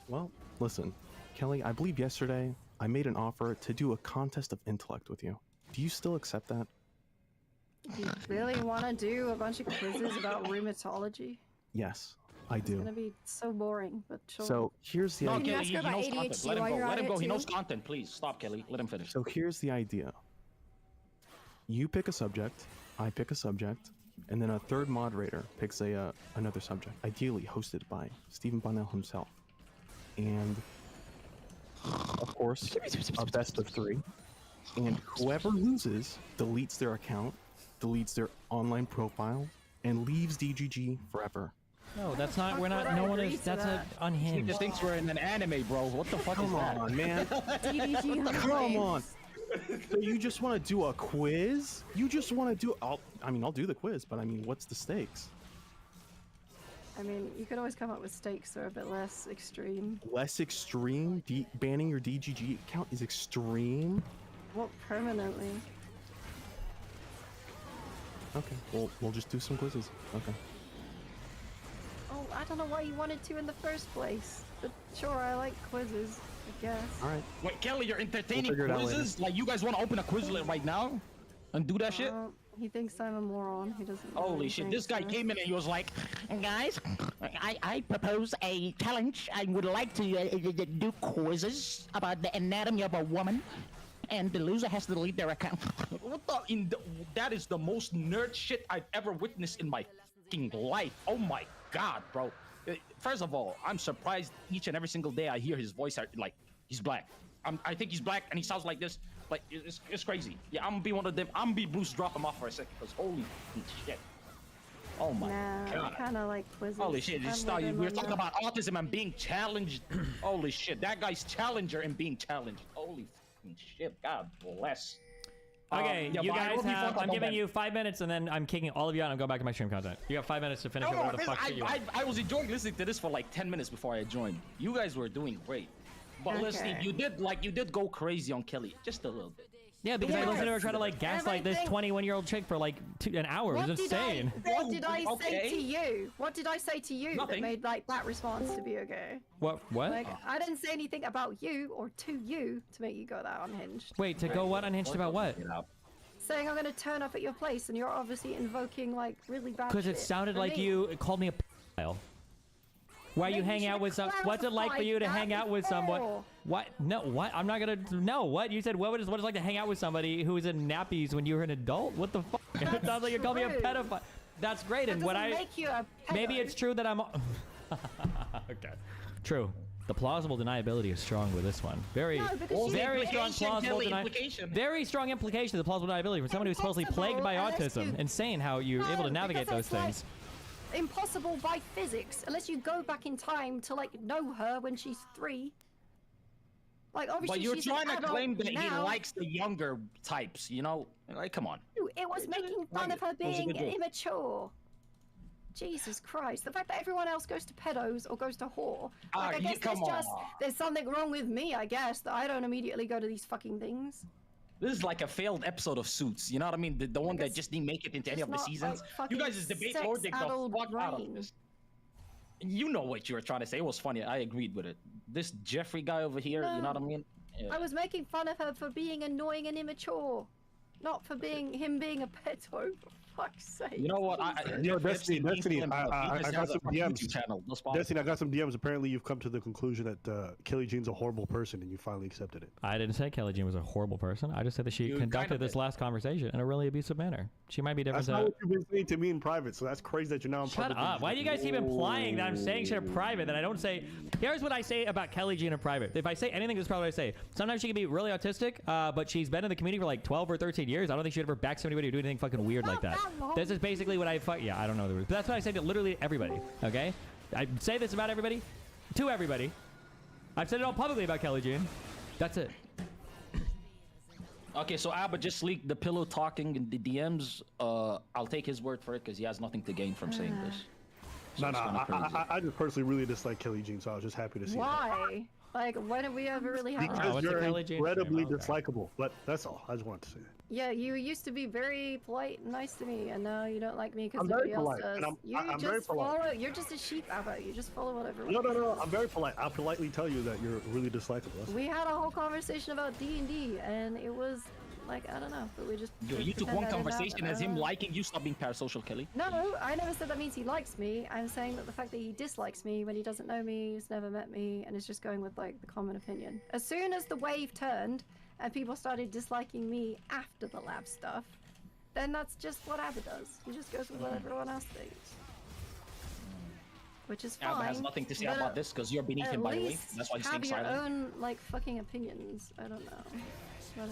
Well, listen, Kelly, I believe yesterday I made an offer to do a contest of intellect with you. Do you still accept that? Do you really want to do a bunch of quizzes about rheumatology? Yes, I It's do. gonna be so boring, but sure. So here's the No, idea. Kelly, he knows content. Let him go. Let him go. He knows content. Please stop, Kelly. Let him finish. So here's the idea. You pick a subject, I pick a subject, and then a third moderator picks another subject, ideally hosted by Stephen Bonnell himself. And of course, a best of 3. And whoever loses deletes their account, deletes their online profile, and leaves DGG forever. No, that's not. We're not. No one is. That's unhinged. He just thinks we're in an anime, bro. What the fuck is that? Come on, man. Come on. So you just want to do a quiz? You just want to do? I'll do the quiz, but I mean, what's the stakes? I mean, you could always come up with stakes that are a bit less extreme. Less extreme? Banning your DGG account is extreme? What, permanently? Okay, we'll just do some quizzes. Okay. Oh, I don't know why you wanted to in the first place. But sure, I like quizzes, I guess. All right. Wait, Kelly, you're entertaining figure it out later. quizzes? Like, you guys want to open a Quizlet right now and do that shit? He thinks I'm a moron. He doesn't. Holy shit, this guy came in and he was like, Guys, I propose a challenge. I would like to do quizzes about the anatomy of a woman, and the loser has to delete their account. what that is the most nerd shit I've ever witnessed in my fucking life. Oh my god, bro. First of all, I'm surprised each and every single day I hear his voice, like, he's black. I think he's black and he sounds like this. Like, it's crazy. Yeah, I'm gonna be one of them. I'm gonna be Bruce, drop him off for a second, because holy shit. Oh my god. I kind of like quizzes. Holy shit, we're talking about autism and being challenged. Holy shit, that guy's challenger and being challenged. Holy fucking shit, God bless. Okay, yeah, you but guys have. I'm giving you 5 minutes, and then I'm kicking all of you out and go back to my stream content. You got 5 minutes to finish whatever the fuck shit you want. I was enjoying listening to this for like 10 minutes before I joined. You guys were doing great. But listen, you did go crazy on Kelly, just a little bit. Yeah, because I listened to her try to like gaslight this 21-year-old chick for like an hour. It was insane. What did I say to you? What did I say to you Nothing. that made like that response to be okay? What? Like, I didn't say anything about you or to you to make you go that unhinged. Wait, to go what unhinged about what? Saying I'm gonna turn up at your place and you're obviously invoking like really bad Because it shit sounded for like me. you called me a pedophile. Why you hang out with some? What's it like for you to hang out with someone? What? No, what? I'm not gonna. No, what? You said what is it like to hang out with somebody who was in nappies when you were an adult? What the fuck? It sounds like you called me a pedophile. That's great. And what Make you a maybe it's true that I'm. Okay. True. The plausible deniability is strong with this one. Very, very strong plausible deniability. Very strong implication of the plausible deniability for someone who's supposedly plagued by autism. Insane how you're able to navigate those things. Impossible by physics, unless you go back in time to like know her when she's 3. Like obviously, But you're she's trying an to adult claim that he now. likes the younger types, you know? Like, come on. It was making fun of her It was a being good joke. immature. Jesus Christ! The fact that everyone else goes to pedos or goes to whore, like, I guess there's something wrong with me. I guess that I don't immediately go to these fucking things. This is like a failed episode of Suits, you know what I mean? The one that just didn't make it into any of the not seasons. like You guys' debate lord the sex-addled fuck out of brain. this. You know what you were trying to say. It was funny. I agreed with it. This Jeffrey guy over here, you know what I mean? Yeah. I was making fun of her for being annoying and immature, not for him being a pedo. For fuck's sake. You know what? Destiny, I got some DMs. Channel. Destiny, I got some DMs. Apparently, you've come to the conclusion that Kelly Jean's a horrible person, and you finally accepted it. I didn't say Kelly Jean was a horrible person. I just said that she conducted this last conversation in a really abusive manner. She might be different. That's not what you've been saying to me in private, so that's crazy that you're now in Shut public. up. Why do you guys keep implying that I'm saying shit in private that I don't say? Here's what I say about Kelly Jean in private. If I say anything, this is probably what I say. Sometimes she can be really autistic, but she's been in the community for like 12 or 13 years. I don't think she'd ever back somebody or do anything fucking weird like that. This is basically what I yeah, I don't know the rules. But that's what I say to literally everybody, okay? I say this about everybody, to everybody. I've said it all publicly about Kelly Jean. That's it. Okay, so Abba just leaked the pillow talking in the DMs. I'll take his word for it because he has nothing to gain from saying this. So No, it's kinda crazy. I just personally really dislike Kelly Jean, so I was just happy to see that. Why? Like, when have we ever really had? Because you're incredibly dislikable, but that's all. I just wanted to say that. Yeah, you used to be very polite and nice to me, and now you don't like me because I'm very everybody else polite, does. and I'm very just polite. follow. You're just a sheep, Abba. You just follow whatever. No. I'm very polite. I'll politely tell you that you're really dislikable. That's We had a whole conversation about D&D, and it was like, I don't know, but we just. Yo, you took pretend one that didn't conversation happen. as I don't him know. liking you. Stop being parasocial, Kelly. No, I never said that means he likes me. I'm saying that the fact that he dislikes me when he doesn't know me, he's never met me, and is just going with like the common opinion. As soon as the wave turned and people started disliking me after the lab stuff, then that's just what Abba does. He just goes with what everyone else thinks. Which is fine. Abba has nothing to say but about this because you're beneath at him, by the way. least That's why he's staying have your silent. own like fucking opinions. I don't know. But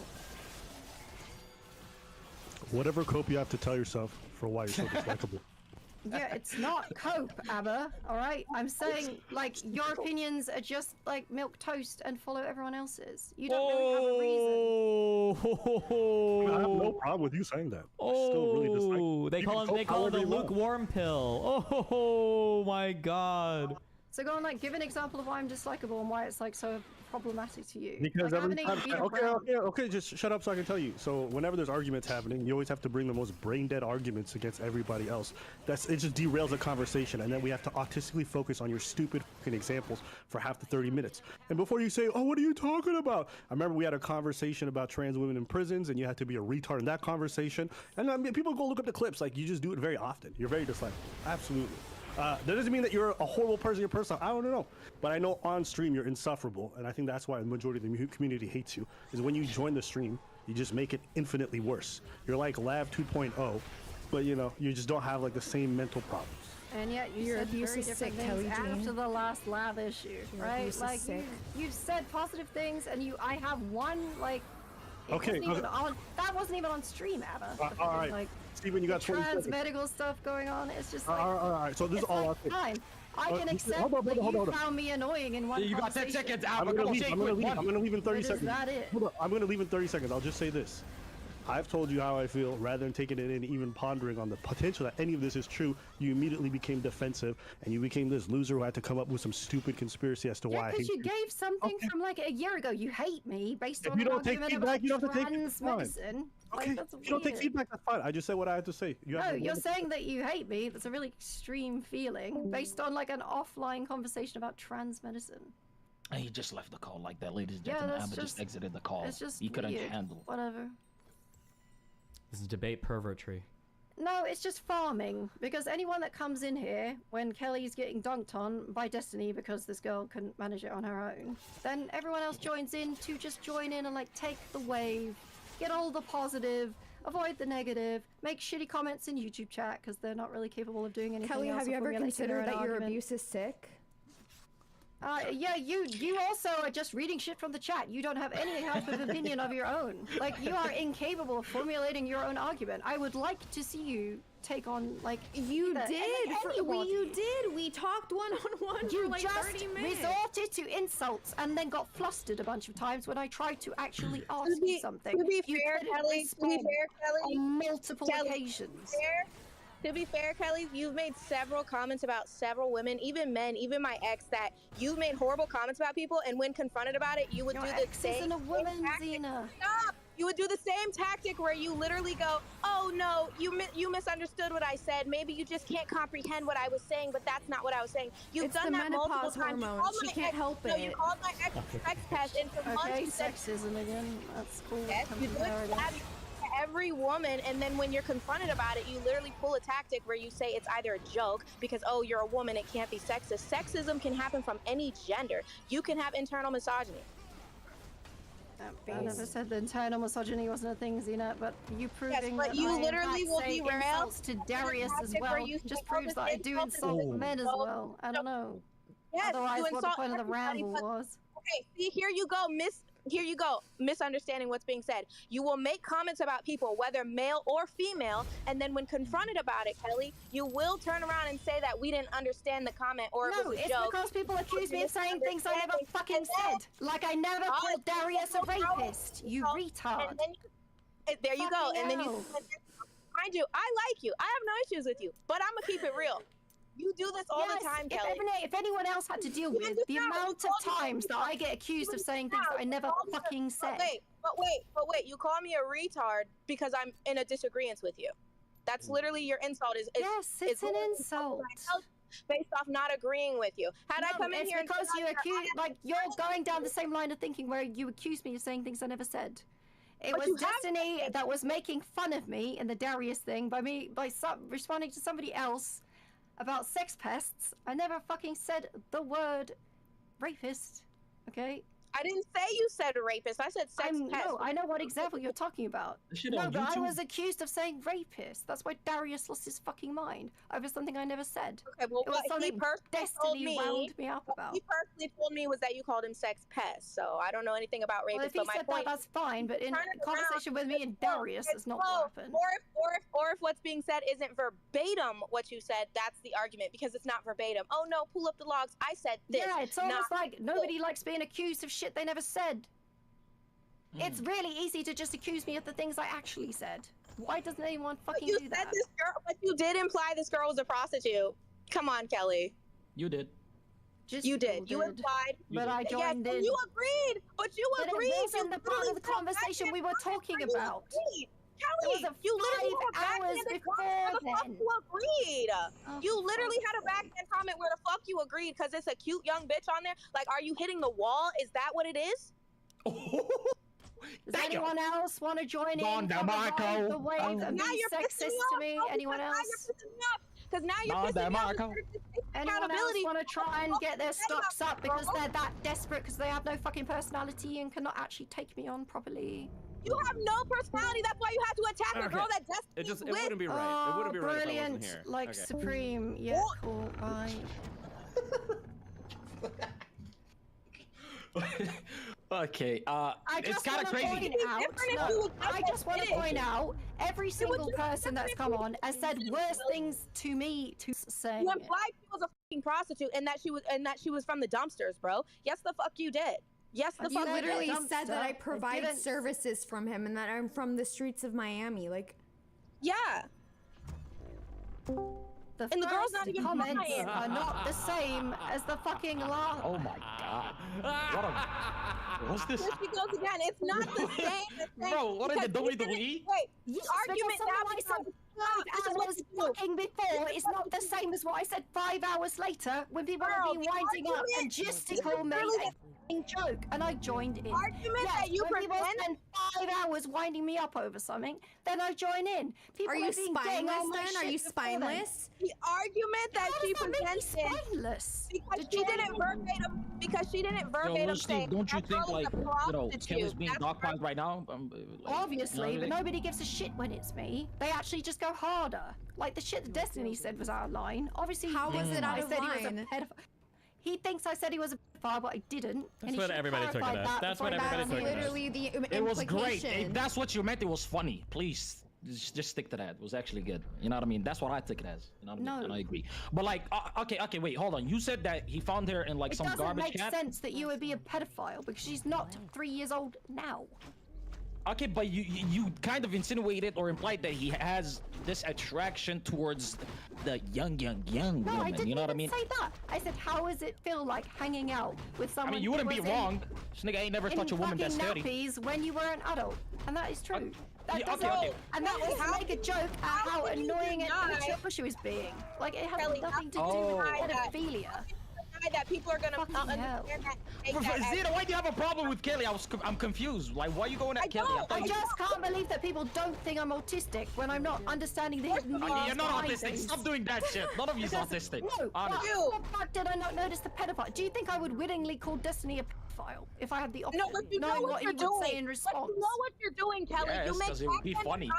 Whatever cope you have to tell yourself for why you're so dislikable. yeah, it's not cope, Abba. All right, I'm saying like your opinions are just like milk toast and follow everyone else's. You don't really have a reason. I have no problem with you saying that. I still really dislike you. They You call can him. cope They call it the however you want. lukewarm pill. Oh my god. So go on, like, give an example of why I'm dislikable and why it's like so problematic to you. Because like, I every haven't time, even been around. okay, just shut up so I can tell you. So whenever there's arguments happening, you always have to bring the most brain dead arguments against everybody else. It just derails the conversation, and then we have to autistically focus on your stupid fucking examples for half the 30 minutes. And before you say, "Oh, what are you talking about?" I remember we had a conversation about trans women in prisons, and you had to be a retard in that conversation. And I mean, people go look up the clips. Like, you just do it very often. You're very dislikable. Absolutely. That doesn't mean that you're a horrible person. Your person, I don't know, but I know on stream you're insufferable, and I think that's why the majority of the community hates you. Is when you join the stream, you just make it infinitely worse. You're like Lav 2.0, but you know you just don't have like the same mental problems. And yet you Your said abuse very is different sick, things Kelly after Jean. the last lab issue, Your right? abuse is Like sick. you've said positive things, and I have one like. It Okay, wasn't even okay. on, that wasn't even on stream, Abba. The All fucking, right, like, Steven, you got the 20 trans seconds. medical stuff going on. It's just like. All right. So this is it's all like, I'll say. fine. I can accept hold on, that hold on. you found me annoying in one You got 10 conversation. seconds, I'm Abba. gonna Go leave. shake I'm gonna with leave. one. I'm gonna leave in 30 But is seconds. that it? Hold on. I'm gonna leave in 30 seconds. I'll just say this. I've told you how I feel. Rather than taking it in and even pondering on the potential that any of this is true, you immediately became defensive, and you became this loser who had to come up with some stupid conspiracy as to why Yeah, I because hate you gave something from like a year ago. You hate me based If on you an don't take argument feedback, about you don't have to take it. trans It's fine. medicine. Okay, Like, that's if you don't take weird. feedback, that's fine. I just said what I had to say. You have No, the you're wonderful- saying that you hate me. That's a really extreme feeling based on like an offline conversation about trans medicine. He just left the call like that, ladies and Yeah, gentlemen. that's Abba just exited the call. It's just He couldn't weird. handle. Whatever. This is debate pervertry. No, it's just farming. Because anyone that comes in here when Kelly's getting dunked on by Destiny because this girl couldn't manage it on her own, then everyone else joins in to just join in and like take the wave, get all the positive, avoid the negative, make shitty comments in YouTube chat because they're not really capable of doing anything Kelly, else have or you ever formulating their considered own that your argument. abuse is sick? Yeah, you also are just reading shit from the chat. You don't have any type of opinion of your own. Like, you are incapable of formulating your own argument. I would like to see you take on, like, You either- did. and, like, anybody. You did. We talked one-on-one for You like just 30 minutes. resorted to insults and then got flustered a bunch of times when I tried to actually ask you something. To be You fair, couldn't Kelly, to be respond fair, Kelly, on multiple Kelly, occasions. To be fair, Kelly, you've made several comments about several women, even men, even my ex, that you've made horrible comments about people, and when confronted about it, you would Your do the ex same. isn't a woman, tactic. Xena. Stop! You would do the same tactic where you literally go, "Oh no, you misunderstood what I said. Maybe you just can't comprehend what I was saying, but that's not what I was saying." You've It's done the that multiple menopause times. You hormones. called She my can't ex- help No, it. you called my ex sex pest, and for months Okay, you said sexism again. That's cool. yes, you do it to every woman, and then when you're confronted about it, you literally pull a tactic where you say it's either a joke because, oh, you're a woman, it can't be sexist. Sexism can happen from any gender. You can have internal misogyny. I never said the internal misogyny wasn't a thing, Xena, but you proving but that you I literally not will say derail insults to Darius as tactic where well you just say all proves the that I do insults insult and men as insults. well. I don't know. Yes, Otherwise, you what the insult point of the everybody, ramble but- was. Okay, see, here you go, here you go, misunderstanding what's being said. You will make comments about people, whether male or female, and then when confronted about it, Kelly, you will turn around and say that we didn't understand the comment or it No, was a it's joke. because people accuse me of saying things I never fucking said. Like I never called Darius a rapist, you retard. And then, there you go. And then you, mind you, I like you. I have no issues with you, but I'm gonna keep it real. You do this all the time, Kelly. If anyone else had to deal with the amount of times that I get accused of saying things that I never fucking said. But wait, you call me a retard because I'm in a disagreement with you. That's literally your insult. Yes, it's an insult. Based off not agreeing with you. Had I come in here because you accuse, like you're going down the same line of thinking where you accuse me of saying things I never said. It was Destiny that was making fun of me in the Darius thing by responding to somebody else about sex pests. I never fucking said the word rapist, okay? I didn't say you said rapist. I said sex pest. No, I know what example you're talking about. No, but I was accused of saying rapist. That's why Darius lost his fucking mind over something I never said. Okay, well, it was something Destiny wound me up about. What he personally told me was that you called him sex pest. So I don't know anything about rapist. Well, if he said that, that's fine. But in conversation with me and Darius, it's not what happened. Or if what's being said isn't verbatim what you said, that's the argument because it's not verbatim. Oh no, pull up the logs. I said this. Yeah, it's almost like nobody likes being accused of shit they never said. It's really easy to just accuse me of the things I actually said. Why doesn't anyone fucking do that? But you did imply this girl was a prostitute. Come on, Kelly. You did. You did. You implied. But I joined in. You agreed. But you agreed. It wasn't the part of the conversation we were talking about. Kelly, you literally had a hours before then. You agreed. You literally had a backhand comment where the fuck you agreed because it's a cute young bitch on there. Like, are you hitting the wall? Is that what it is? Does anyone else want to join in? The wave and be sexist to me? Anyone else? Because now you're pissing me off. Anyone else want to try and get their stocks up because they're that desperate because they have no fucking personality and cannot actually take me on properly? You have no personality. That's why you have to attack a girl that Destiny's It wouldn't be right. It wouldn't be right if I wasn't here. Like okay. Supreme. Yeah, cool. Bye. Okay, it's kind of crazy. I just want to point out, every single person that's come on has said worse things to me to say. You implied she was a fucking prostitute and that she was from the dumpsters, bro. Yes, the fuck you did. Yes, the fuck you literally said that I Dumpster. provide services from him and that I'm from the streets of Miami. Like, yeah. And the girls not even comments are not the same as the fucking law. Oh my god. What's this? Here she goes again. It's not the same. Bro, what is the WWE? Wait, the argument now becomes 5 hours fucking before is not the same as what I said 5 hours later when people are being winding up and justical me a joke, and I joined in. That you when people spend 5 hours winding me up over something, then I join in. People are you spineless then? Are you spineless? The argument that she presented because she didn't verbatim say. Don't you think like Kelly's being dogpiled right now? Obviously, but nobody gives a shit when it's me. They actually just go harder. Like the shit that Destiny said was out of line. Obviously, how was it out of line? He thinks I said he was a pedophile, but I didn't. That's what everybody took it as. That's what everybody took it as. Literally the It was great. If that's what you meant, it was funny. Please, just stick to that. It was actually good. You know what I mean? That's what I took it as. You know what I mean? And I agree. But like, okay, wait, hold on. You said that he found her in like some garbage can. It doesn't make sense that you would be a pedophile because she's not 3 years old now. Okay, but you kind of insinuated or implied that he has this attraction towards the young woman. I didn't you know what I mean? say that. I said, how does it feel like hanging out with someone? I mean, you wouldn't be wrong. This nigga ain't never touched a woman that's 30. Nappies when you were an adult, and that is true. Okay. And that was to make a joke at how annoying and immature she was being. Like it has nothing to do with pedophilia. That people are gonna understand that. Zeta, why do you have a problem with Kelly? I'm confused. Like, why are you going at Kelly? I just can't believe that people don't think I'm autistic when I'm not understanding the hidden meanings. You're not autistic. Stop doing that shit. None of you's autistic. No. What the fuck did I not notice the pedophile? Do you think I would willingly call Destiny a pedophile if I had the option? No, but you know what you're doing. Say in response. But you know what you're doing, Kelly. Yes, you make it would be funny.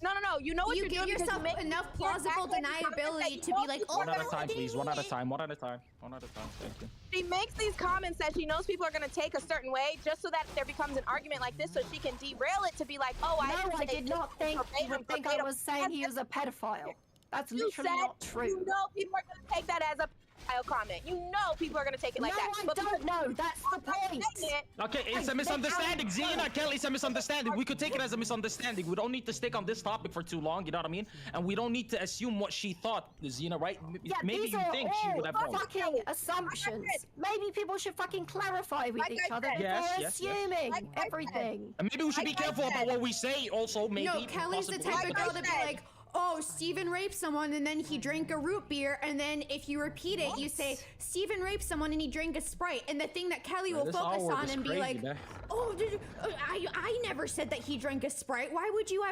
No. You know what you you're give doing because yourself you make enough you're plausible acting like deniability you to know be like, people oh, One at a no, time, I please. didn't One at a mean it. time. One at a time. One at a time. Thank you. She makes these comments that she knows people are going to take a certain way just so that there becomes an argument like this so she can derail it to be like, oh, No, I say did this not think you would think I was saying he was a pedophile. That's You literally said not true. you know people are going to take that as a pedophile comment. You know people are going to take it like that. No, I don't know. That's the point. Okay, it's a misunderstanding, Xena. Kelly, it's a misunderstanding. We could take it as a misunderstanding. We don't need to stick on this topic for too long, you know what I mean? And we don't need to assume what she thought, Xena, right? Yeah, Maybe these you are think she would have all known. fucking assumptions. Maybe people should fucking clarify with each other before assuming everything. And maybe we should be careful about what we say also, maybe. No, Kelly's the type of girl to be like, oh, Steven raped someone and then he drank a root beer, and then if you repeat it, you say, Steven raped someone and he drank a Sprite, and the thing that Kelly will focus on and be like, oh, I never said that he drank a Sprite. Why would you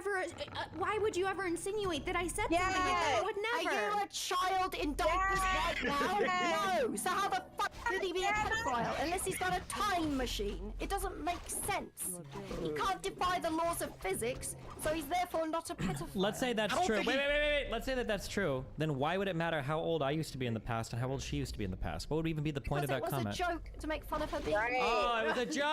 ever insinuate that I said something like that? I would never. Are you a child in darkness right now? No. So how the fuck could he be a pedophile unless he's got a time machine? It doesn't make sense. He can't defy the laws of physics, so he's therefore not a pedophile. Let's say that's true. Wait. Let's say that that's true. Then why would it matter how old I used to be in the past and how old she used to be in the past? What would even be the point of that comment? It was a joke to make fun of her being. Oh, it was a joke.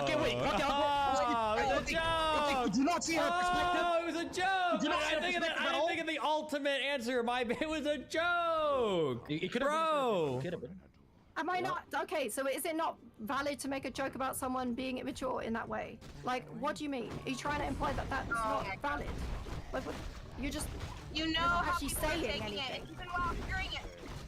Okay, wait. Oh, it was a joke. Did you not see her perspective? Oh, it was a joke. Did you not see I her didn't perspective at all? think of the ultimate answer. It was a joke. It could have Bro. Could have been. Am I not okay? So is it not valid to make a joke about someone being immature in that way? Like, what do you mean? Are you trying to imply that that's not valid? Like, what, you're just You know you're not how actually people are saying taking anything. it,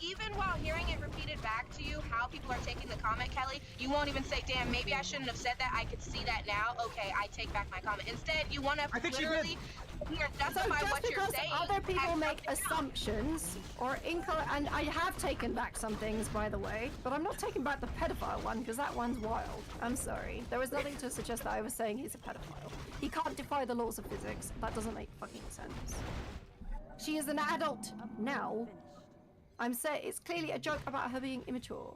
even while hearing it repeated back to you, how people are taking the comment, Kelly, you won't even say, damn, maybe I shouldn't have said that. I could see that now. Okay, I take back my comment. Instead, you want to literally justify So what just you're because saying. other people make assumptions or incorrect, and I have taken back some things, by the way, but I'm not taking back the pedophile one because that one's wild. I'm sorry. There was nothing to suggest that I was saying he's a pedophile. He can't defy the laws of physics. That doesn't make fucking sense. She is an adult now. I'm saying it's clearly a joke about her being immature.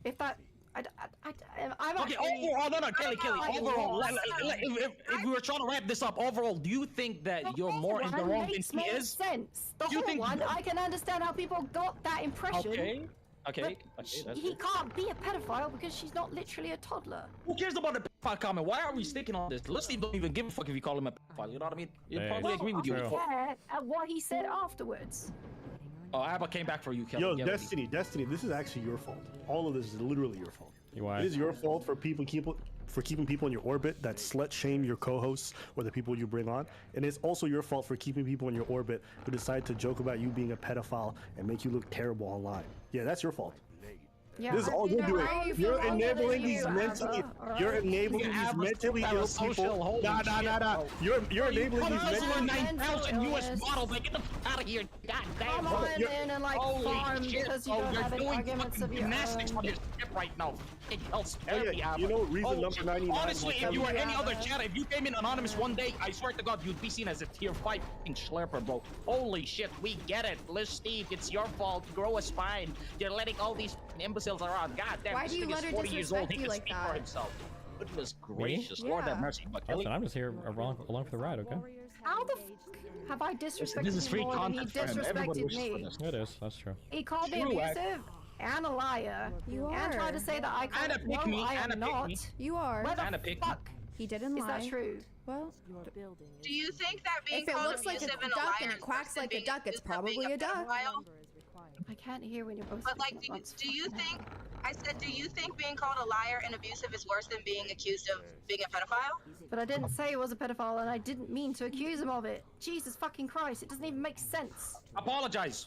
If that, I'm Okay, actually, overall, no, Kelly, overall, lost. if we were trying to wrap this up, overall, do you think that you're more in the wrong than makes she more is? sense. The Do you whole think- one, I can understand how people got that impression. Okay, But that's he good. can't be a pedophile because she's not literally a toddler. Who cares about the pedophile comment? Why are we sticking on this? Let's don't even give a fuck if you call him a pedophile. You know what I mean? You probably agree with you. I care at what he said afterwards. Oh, Abba came back for you, Kelly. Yo, Get ready. Destiny, this is actually your fault. All of this is literally your fault. Why? It is your fault for keeping people in your orbit that slut shame your co-hosts or the people you bring on, and it's also your fault for keeping people in your orbit who decide to joke about you being a pedophile and make you look terrible online. Yeah, that's your fault. Yeah, This is all you're doing. You're enabling these mentally. You're enabling Yeah, these Abba's mentally about ill a social people. holy Nah. shit, You're enabling these mentally. 9,000 US models. Like, get the fuck out of here. God damn. Come on in and like Holy farm shit. because you Oh, don't you're have any doing arguments fucking of your gymnastics own. on your ship right now. Fucking hell, spare me, Abba. You know, reason Oh, number shit. 99. Honestly, if you were any other Abba. chat, if you came in anonymous one day, I swear to God, you'd be seen as a tier 5 fucking schlepper, bro. Holy shit, we get it. Liz Steve, it's your fault. Grow a spine. You're letting all these fucking imbeciles around. God damn, Why this do you thing let is her 40 years old. disrespect He you can like speak for that? himself. Goodness gracious, Lord have mercy. But Kelly, Listen, I'm just here along for the ride, okay? How the f have I disrespected This is free him more than he content for him. Everybody disrespected wishes for me? this. It is, that's true. He called me True, abusive and a liar. You And are. tried to say that I can't. And a pick no, me, I and am a pick not. me. You are. Where the And a pick me. fuck He didn't is lie. that true? Well, Do you think that being if it called looks like a abusive and a duck liar and is it quacks worse than like a being duck, it's accused of being probably a duck. pedophile? I can't hear when you're both. But like, speaking at once. do you think? I said, do you think being called a liar and abusive is worse than being accused of being a pedophile? But I didn't say he was a pedophile, and I didn't mean to accuse him of it. Jesus fucking Christ! It doesn't even make sense. apologize.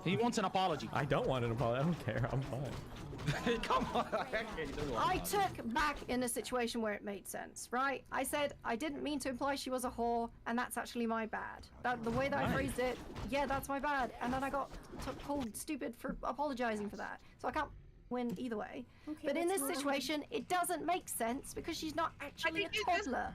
He wants an apology. I don't want an apology. I don't care. I'm fine. Come on. I took back in a situation where it made sense, right? I said I didn't mean to imply she was a whore, and that's actually my bad. The way that I phrased it, yeah, that's my bad. And then I got called stupid for apologizing for that. So I can't win either way. Okay, But in let's this move on. situation, it doesn't make sense because she's not actually a think you just- toddler.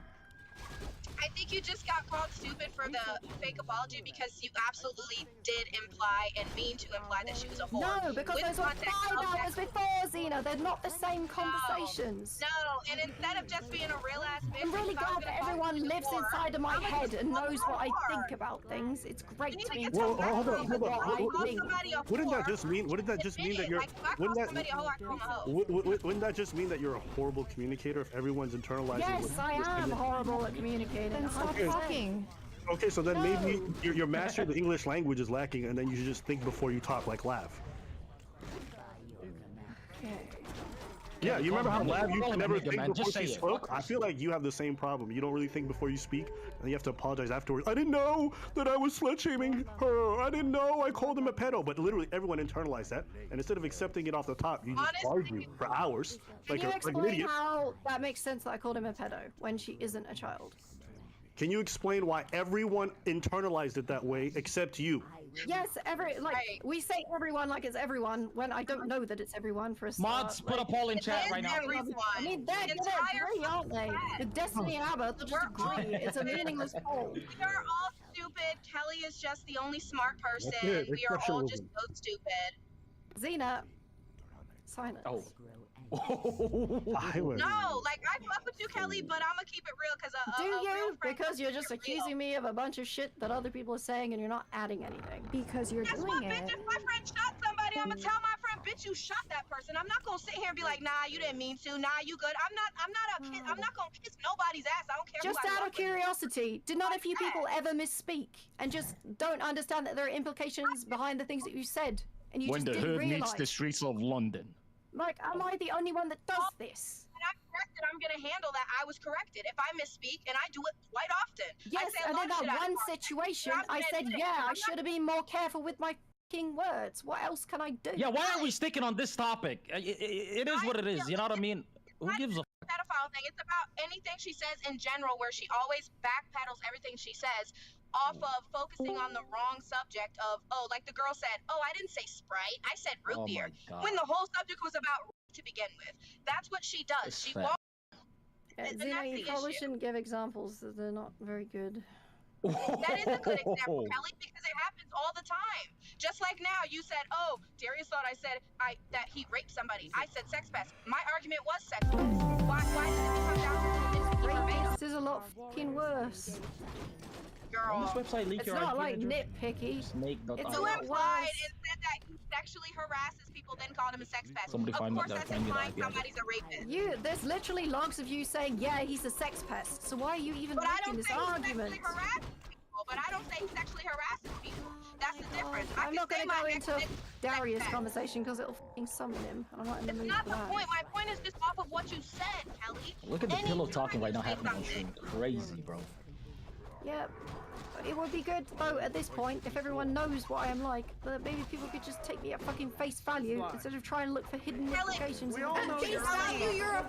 I think you just got called stupid for the fake apology because you absolutely did imply and mean to imply that she was a whore. No, because With those were context 5 of that- hours before, Xena. They're not the same conversations. No, and instead of just being a real ass bitch, I'm really if I was glad that gonna call everyone you a lives whore, inside of my I'm gonna head just and call you knows a what I whore. think about things. It's great need to to be get told some hold on. what I What, think. wouldn't that just mean? Wouldn't that just mean that you're? Like, if I call Wouldn't that? somebody a hoe, I call them a hoe. Wouldn't that just mean that you're a horrible communicator if everyone's internalizing? Yes, what I you're am saying? horrible at communicating. Then stop 100%. talking. Okay, so then maybe your mastery of the English language is lacking, and then you should just think before you talk, like laugh. Yeah, you remember how Lav you never think before she spoke? I feel like you have the same problem. You don't really think before you speak, and you have to apologize afterwards. I didn't know that I was slut-shaming her. I didn't know I called him a pedo. But literally, everyone internalized that, and instead of accepting it off the top, you just argue for hours like Can you an explain idiot. how that makes sense that I called him a pedo when she isn't a child? Can you explain why everyone internalized it that way except you? Yes, we say everyone like it's everyone when I don't know that it's everyone for a start. Mods, put a poll in chat right now. I mean, they're gonna agree, aren't they? With Destiny and Abba, they'll just agree. It's a meaningless poll. We are all stupid. Kelly is just the only smart person. That's it, We are all just exceptionalism. so stupid. Xena, silence. Oh. No, like I fuck with you, Kelly, but I'm gonna keep it real because Do you? Because you're just accusing me of a bunch of shit that other people are saying and you're not adding anything. Because you're Guess what, bitch? If my friend shot somebody, I'm gonna tell my friend, bitch, you shot that person. I'm not gonna sit here and be like, nah, you didn't mean to. Nah, you good. I'm not a kid. I'm not gonna kiss nobody's ass. I don't care. Just who I out love of curiosity, did not a few people ever misspeak and just don't understand that there are implications behind the things that you said and you When just the didn't hood realize? meets the streets of London. Like, am I the only one that does this? When I'm corrected, I'm gonna handle that. I was corrected. If I misspeak, and I do it quite often. Yes, I say a and lot in of that shit out of one context. situation, I'm I gonna said, admit it. yeah, I I'm should have been more careful with my fucking words. What else can I do? Yeah, why are we sticking on this topic? It is what it is. You know what I mean? Who gives a? Pedophile thing. It's about anything she says in general, where she always backpedals everything she says off of focusing on the wrong subject of, oh, like the girl said, oh, I didn't say Sprite, I said root Oh beer. my God. When the whole subject was about to begin with. That's what she does. It's She fat. walks. Yeah, and Xena, that's you the probably issue. shouldn't give examples that they're not very good. That is a good example, Kelly, because it happens all the time. Just like now, you said, "Oh, Darius thought I said that he raped somebody." I said sex pest. My argument was sex pest. Why did it come down to this verbatim? This is a lot fucking worse. Girl, On this website, leak It's your not IP like address. nitpicky. Snake.com. It's You a lot implied worse. and said that he sexually harasses people, then called him a sex pest. Somebody Of find course, that that's find me the implying IP address. somebody's a rapist. There's literally logs of you saying, yeah, he's a sex pest. So why are you even But I making don't this say he argument? sexually harasses people. But I don't say he sexually harasses people. That's the difference. I I'm can not say going to my go next into bitch is a Darius sex pest. conversation because it'll fucking summon him. I'm not in the It's mood not for the that. point. My point is just off of what you said, Kelly. Look at the pillow Anytime talking right you now say happening on something- stream. Crazy, bro. Yeah. It would be good, though, at this point, if everyone knows what I am like, that maybe people could just take me at fucking face value instead of trying to look for hidden implications. we all know Face you're value, right. you're a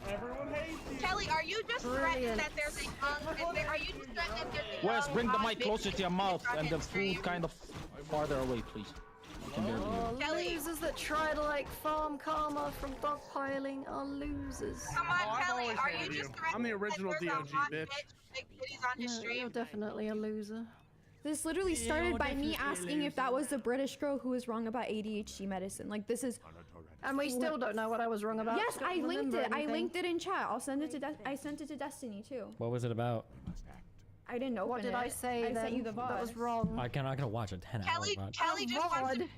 Everyone hates you. Kelly, are you just threatening Brilliant. that there's a young? Are you just threatening that there's a Wes, young bring the hot mic bitch closer to your mouth on and the his stream? food kind of farther away, please. I can barely hear you. Kelly. Losers that try to, like, farm karma from dogpiling are losers. Come on, I've Kelly, always are hated you you. just threatening I'm the original that there's a DOG, hot bitch. with big titties on his No, stream? you're definitely a loser. This literally started by me asking if that was the British girl who was wrong about ADHD medicine. Like, this is. And we still don't know what I was wrong about. Yes, Don't I linked remember it. I anything. linked it in chat. I'll send it to. I sent it to Destiny too. What was it about? I didn't open What did it. I say I then? sent you the VOD. That was wrong. I'm not gonna watch a 10-hour Kelly, VOD. Kelly just wants to. God.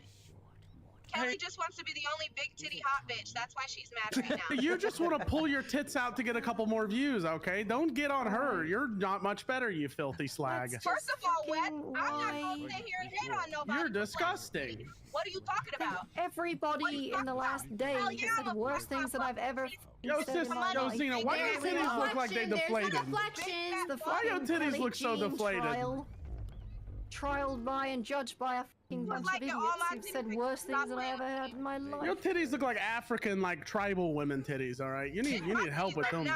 Kelly just wants to be the only big titty hot bitch. That's why she's mad right now. You just want to pull your tits out to get a couple more views, okay? Don't get on her. You're not much better, you filthy slag. First of all, Wes, I'm not gonna sit here and hate on nobody. You're disgusting. What are you talking about? Everybody in the last day Hell has yeah, said the worst things that I've ever Yo, said sis, in my yo, life. Xena, why do your titties look like they deflated? The Why your fucking titties Kelly look so Jean deflated? Trialed by and judged by a fucking bunch of idiots who've said worse things than I ever had in my life. Your titties look like African, like tribal women titties. All right, you need help with them.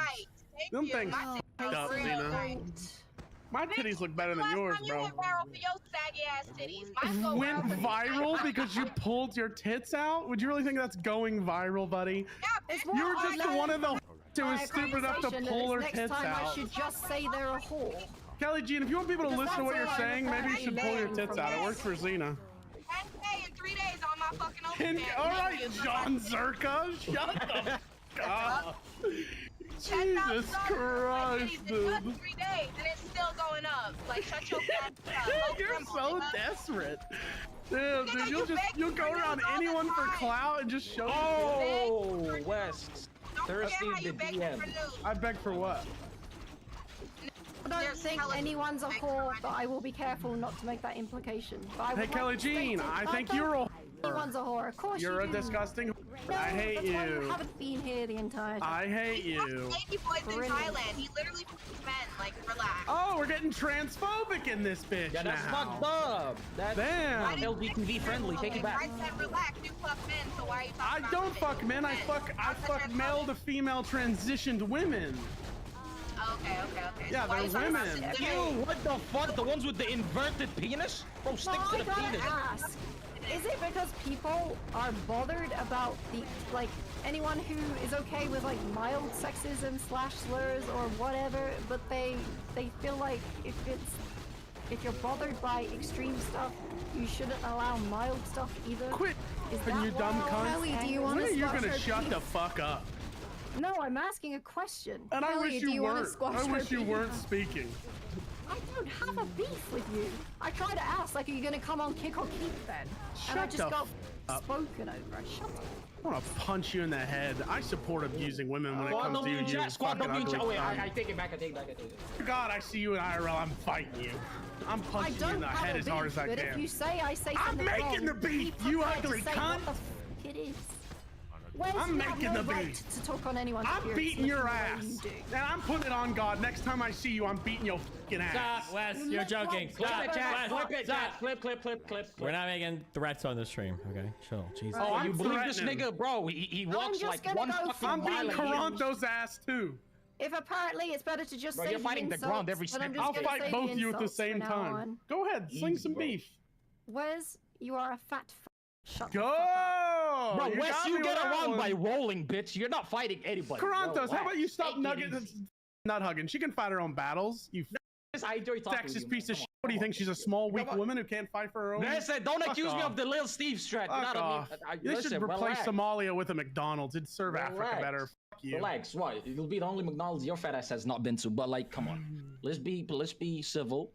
Them things fucked up, Xena. My titties look better than yours, bro. Went viral for your saggy ass titties. Mine go Went viral for viral because you pulled your tits out? Would you really think that's going viral, buddy? Yeah, bitch. You're just one of the She was stupid enough to pull her next tits time I out. should just say they're a whore. Kelly Jean, if you want people to Because listen to what that's you're all saying, I'm maybe you should pull your apparently tits learning out. It from works for Xena. 10K in 3 days on my fucking OnlyFans. All right, John Zerka, shut the fuck up. Jesus Christ, dude. It's just 3 days and it's still going up. Like, shut your fat up. You're so desperate. Damn, dude, you'll go around anyone for clout and just show. Oh, West. Thursday the DM. I beg for what? I don't think anyone's a whore, but I will be careful not to make that implication. But I Hey, would Kelly like to state Jean, it. I think don't you're a Anyone's a whore. Of course You're you a do. disgusting. No, I hate that's why you you. haven't been here the entire time. I hate you. Lady boys in Brilliant. Thailand. He literally puts men. Like, relax. Oh, we're getting transphobic in this bitch Yeah, that's now. fucked up. That's Damn. not LGTB friendly. Take it I back. said relax. You fuck men. So why are you talking I about don't fuck men. I fuck male to female transitioned women. Okay. Yeah, So why they're you talking about women. this? Ew, what the fuck? The ones with the inverted penis? Bro, stick No, to I the gotta penis. ask. Is it because people are bothered about the anyone who is okay with like mild sexism / slurs or whatever, but they feel like if you're bothered by extreme stuff, you shouldn't allow mild stuff either? Quit, Is you that dumb why- cunt. Kelly, do you When want are to you squash gonna her shut beef? the fuck up? No, I'm asking a question. And I wish you weren't. I wish you weren't speaking. I don't have a beef with you. I try to ask, like, are you gonna come on Kick or Keep then? And I Shut just the got up. spoken over. Shut up. I want to punch you in the head. I support abusing women when it Squad comes to W you. chat. Squad fucking W ugly chat. Oh, wait, cunt. I take it back. I take it back. I take it back. God, I see you in IRL. I'm fighting you. I'm I punching you don't in the have head a as hard beef, as I but if can. you say I say I'm something making wrong, the beef, be you prepared to ugly say cunt. what the f it is. Where's I'm you have making no the right beef. to talk on anyone's I'm appearance beating your looking the way ass. you do. And I'm putting it on God. Next time I see you, I'm beating your fucking ass. Stop, Wes. You You're look joking. like- Stop. Clip it, chat. Wes, Clip it, stop. chat. Clip. We're not making threats on the stream, okay? Chill. Jesus. Oh, Oh, I'm you believe this threatening. nigga, bro? He walks just like gonna one go fucking I'm mile beating a year. Toronto's ass too. If apparently it's better to just Bro, say you're fighting the insults, ground every then I'm step just I'll gonna fight say both you at the insults same from now time. on. Go ahead, sling some beef. Wes, you are a fat f. Shut the Go! fuck up. Bro, You Wes, got you me get with that around one. by rolling, bitch. You're not fighting anybody. bro. Carantos, how Relax. about you stop Take it nugget easy. nut hugging? She can fight her own battles. You I enjoy talking to sexist you, piece man. of shit. What do you think? She's a small, weak Come on. woman who can't fight for her own? Listen, don't Fuck accuse me off. of the Lil Steve strat. You know Fuck what I mean? off. They Listen, should replace relax. Somalia with a McDonald's. It'd serve Africa Relax. better. Fuck you. Relax. What? It'll be the only McDonald's your fat ass has not been to. But like, come on, let's be civil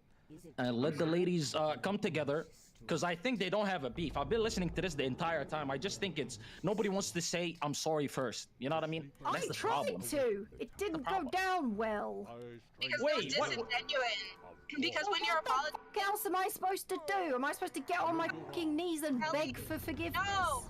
and let the ladies come together. Because I think they don't have a beef. I've been listening to this the entire time. I just think it's nobody wants to say I'm sorry first. You know what I mean? That's I the tried problem. to. It didn't go down well. Because Wait, they're what- disingenuine. Because when you're What apologizing, the fuck else am I supposed to do? Am I supposed to get on my fucking knees and beg for forgiveness? no.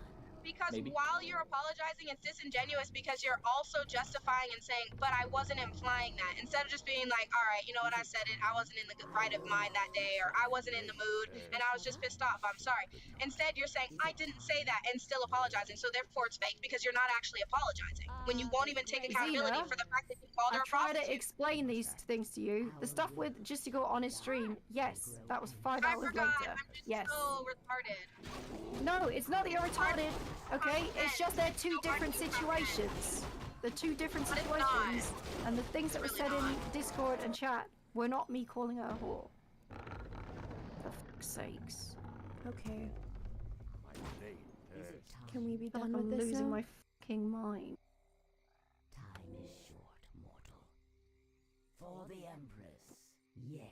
Because Maybe. while you're apologizing, it's disingenuous because you're also justifying and saying, but I wasn't implying that. Instead of just being like, all right, you know what, I said it, I wasn't in the right of mind that day, or I wasn't in the mood, and I was just pissed off, I'm sorry. Instead, you're saying, I didn't say that, and still apologizing, so therefore it's fake, because you're not actually apologizing, when you won't even take accountability Zena, for the fact that you called I her a try to prostitute. explain these things to you. The stuff with just to go on his stream, yes, that was 5 I hours forgot, later. I'm just Yes. so retarded. No, it's not that you're retarded, okay? It's just they're two different situations. The two different situations, and the things that were said in Discord and chat were not me calling her a whore. For fuck's sakes. Okay. Can we be I feel done like with I'm this losing now? my fucking mind. Time is short, mortal. For the Empress, yes.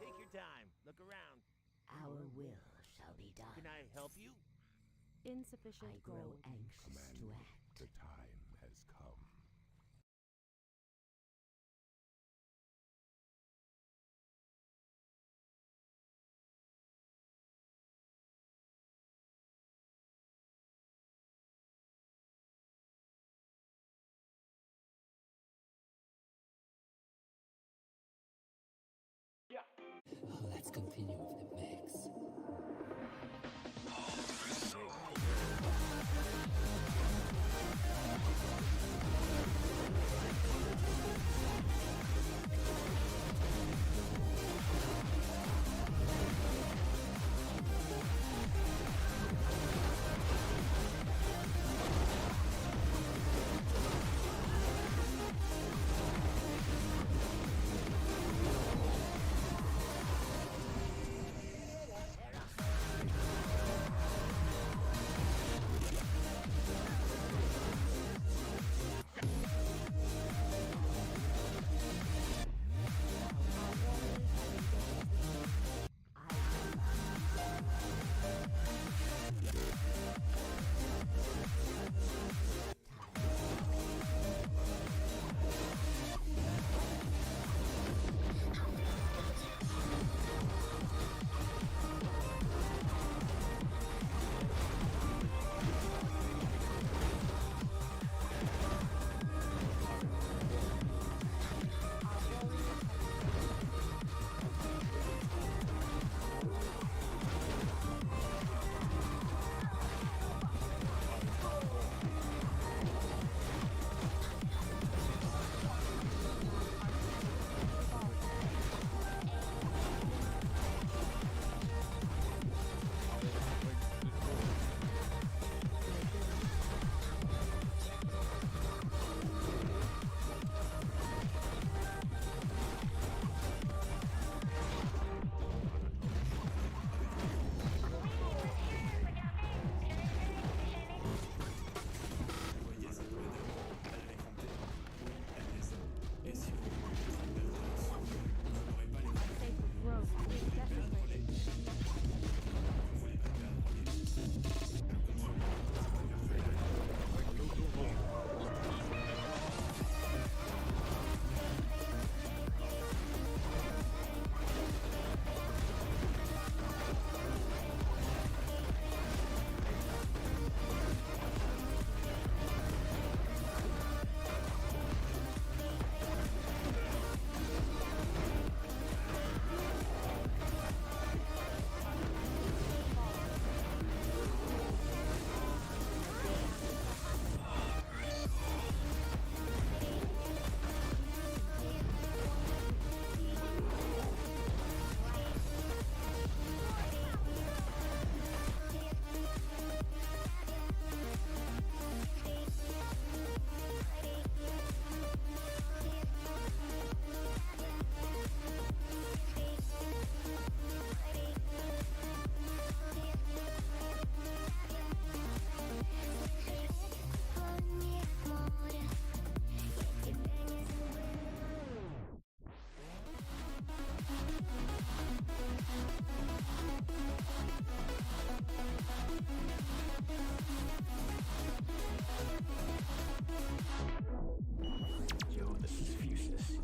Take your time. Look around. Our will shall be done. Can I help you? Insufficient I grow anxious to act. The time has come. Let's continue with the mix.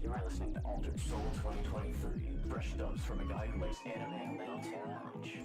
You are listening to Altered Soul 2023. Fresh dubs from a guy who likes anime way too much.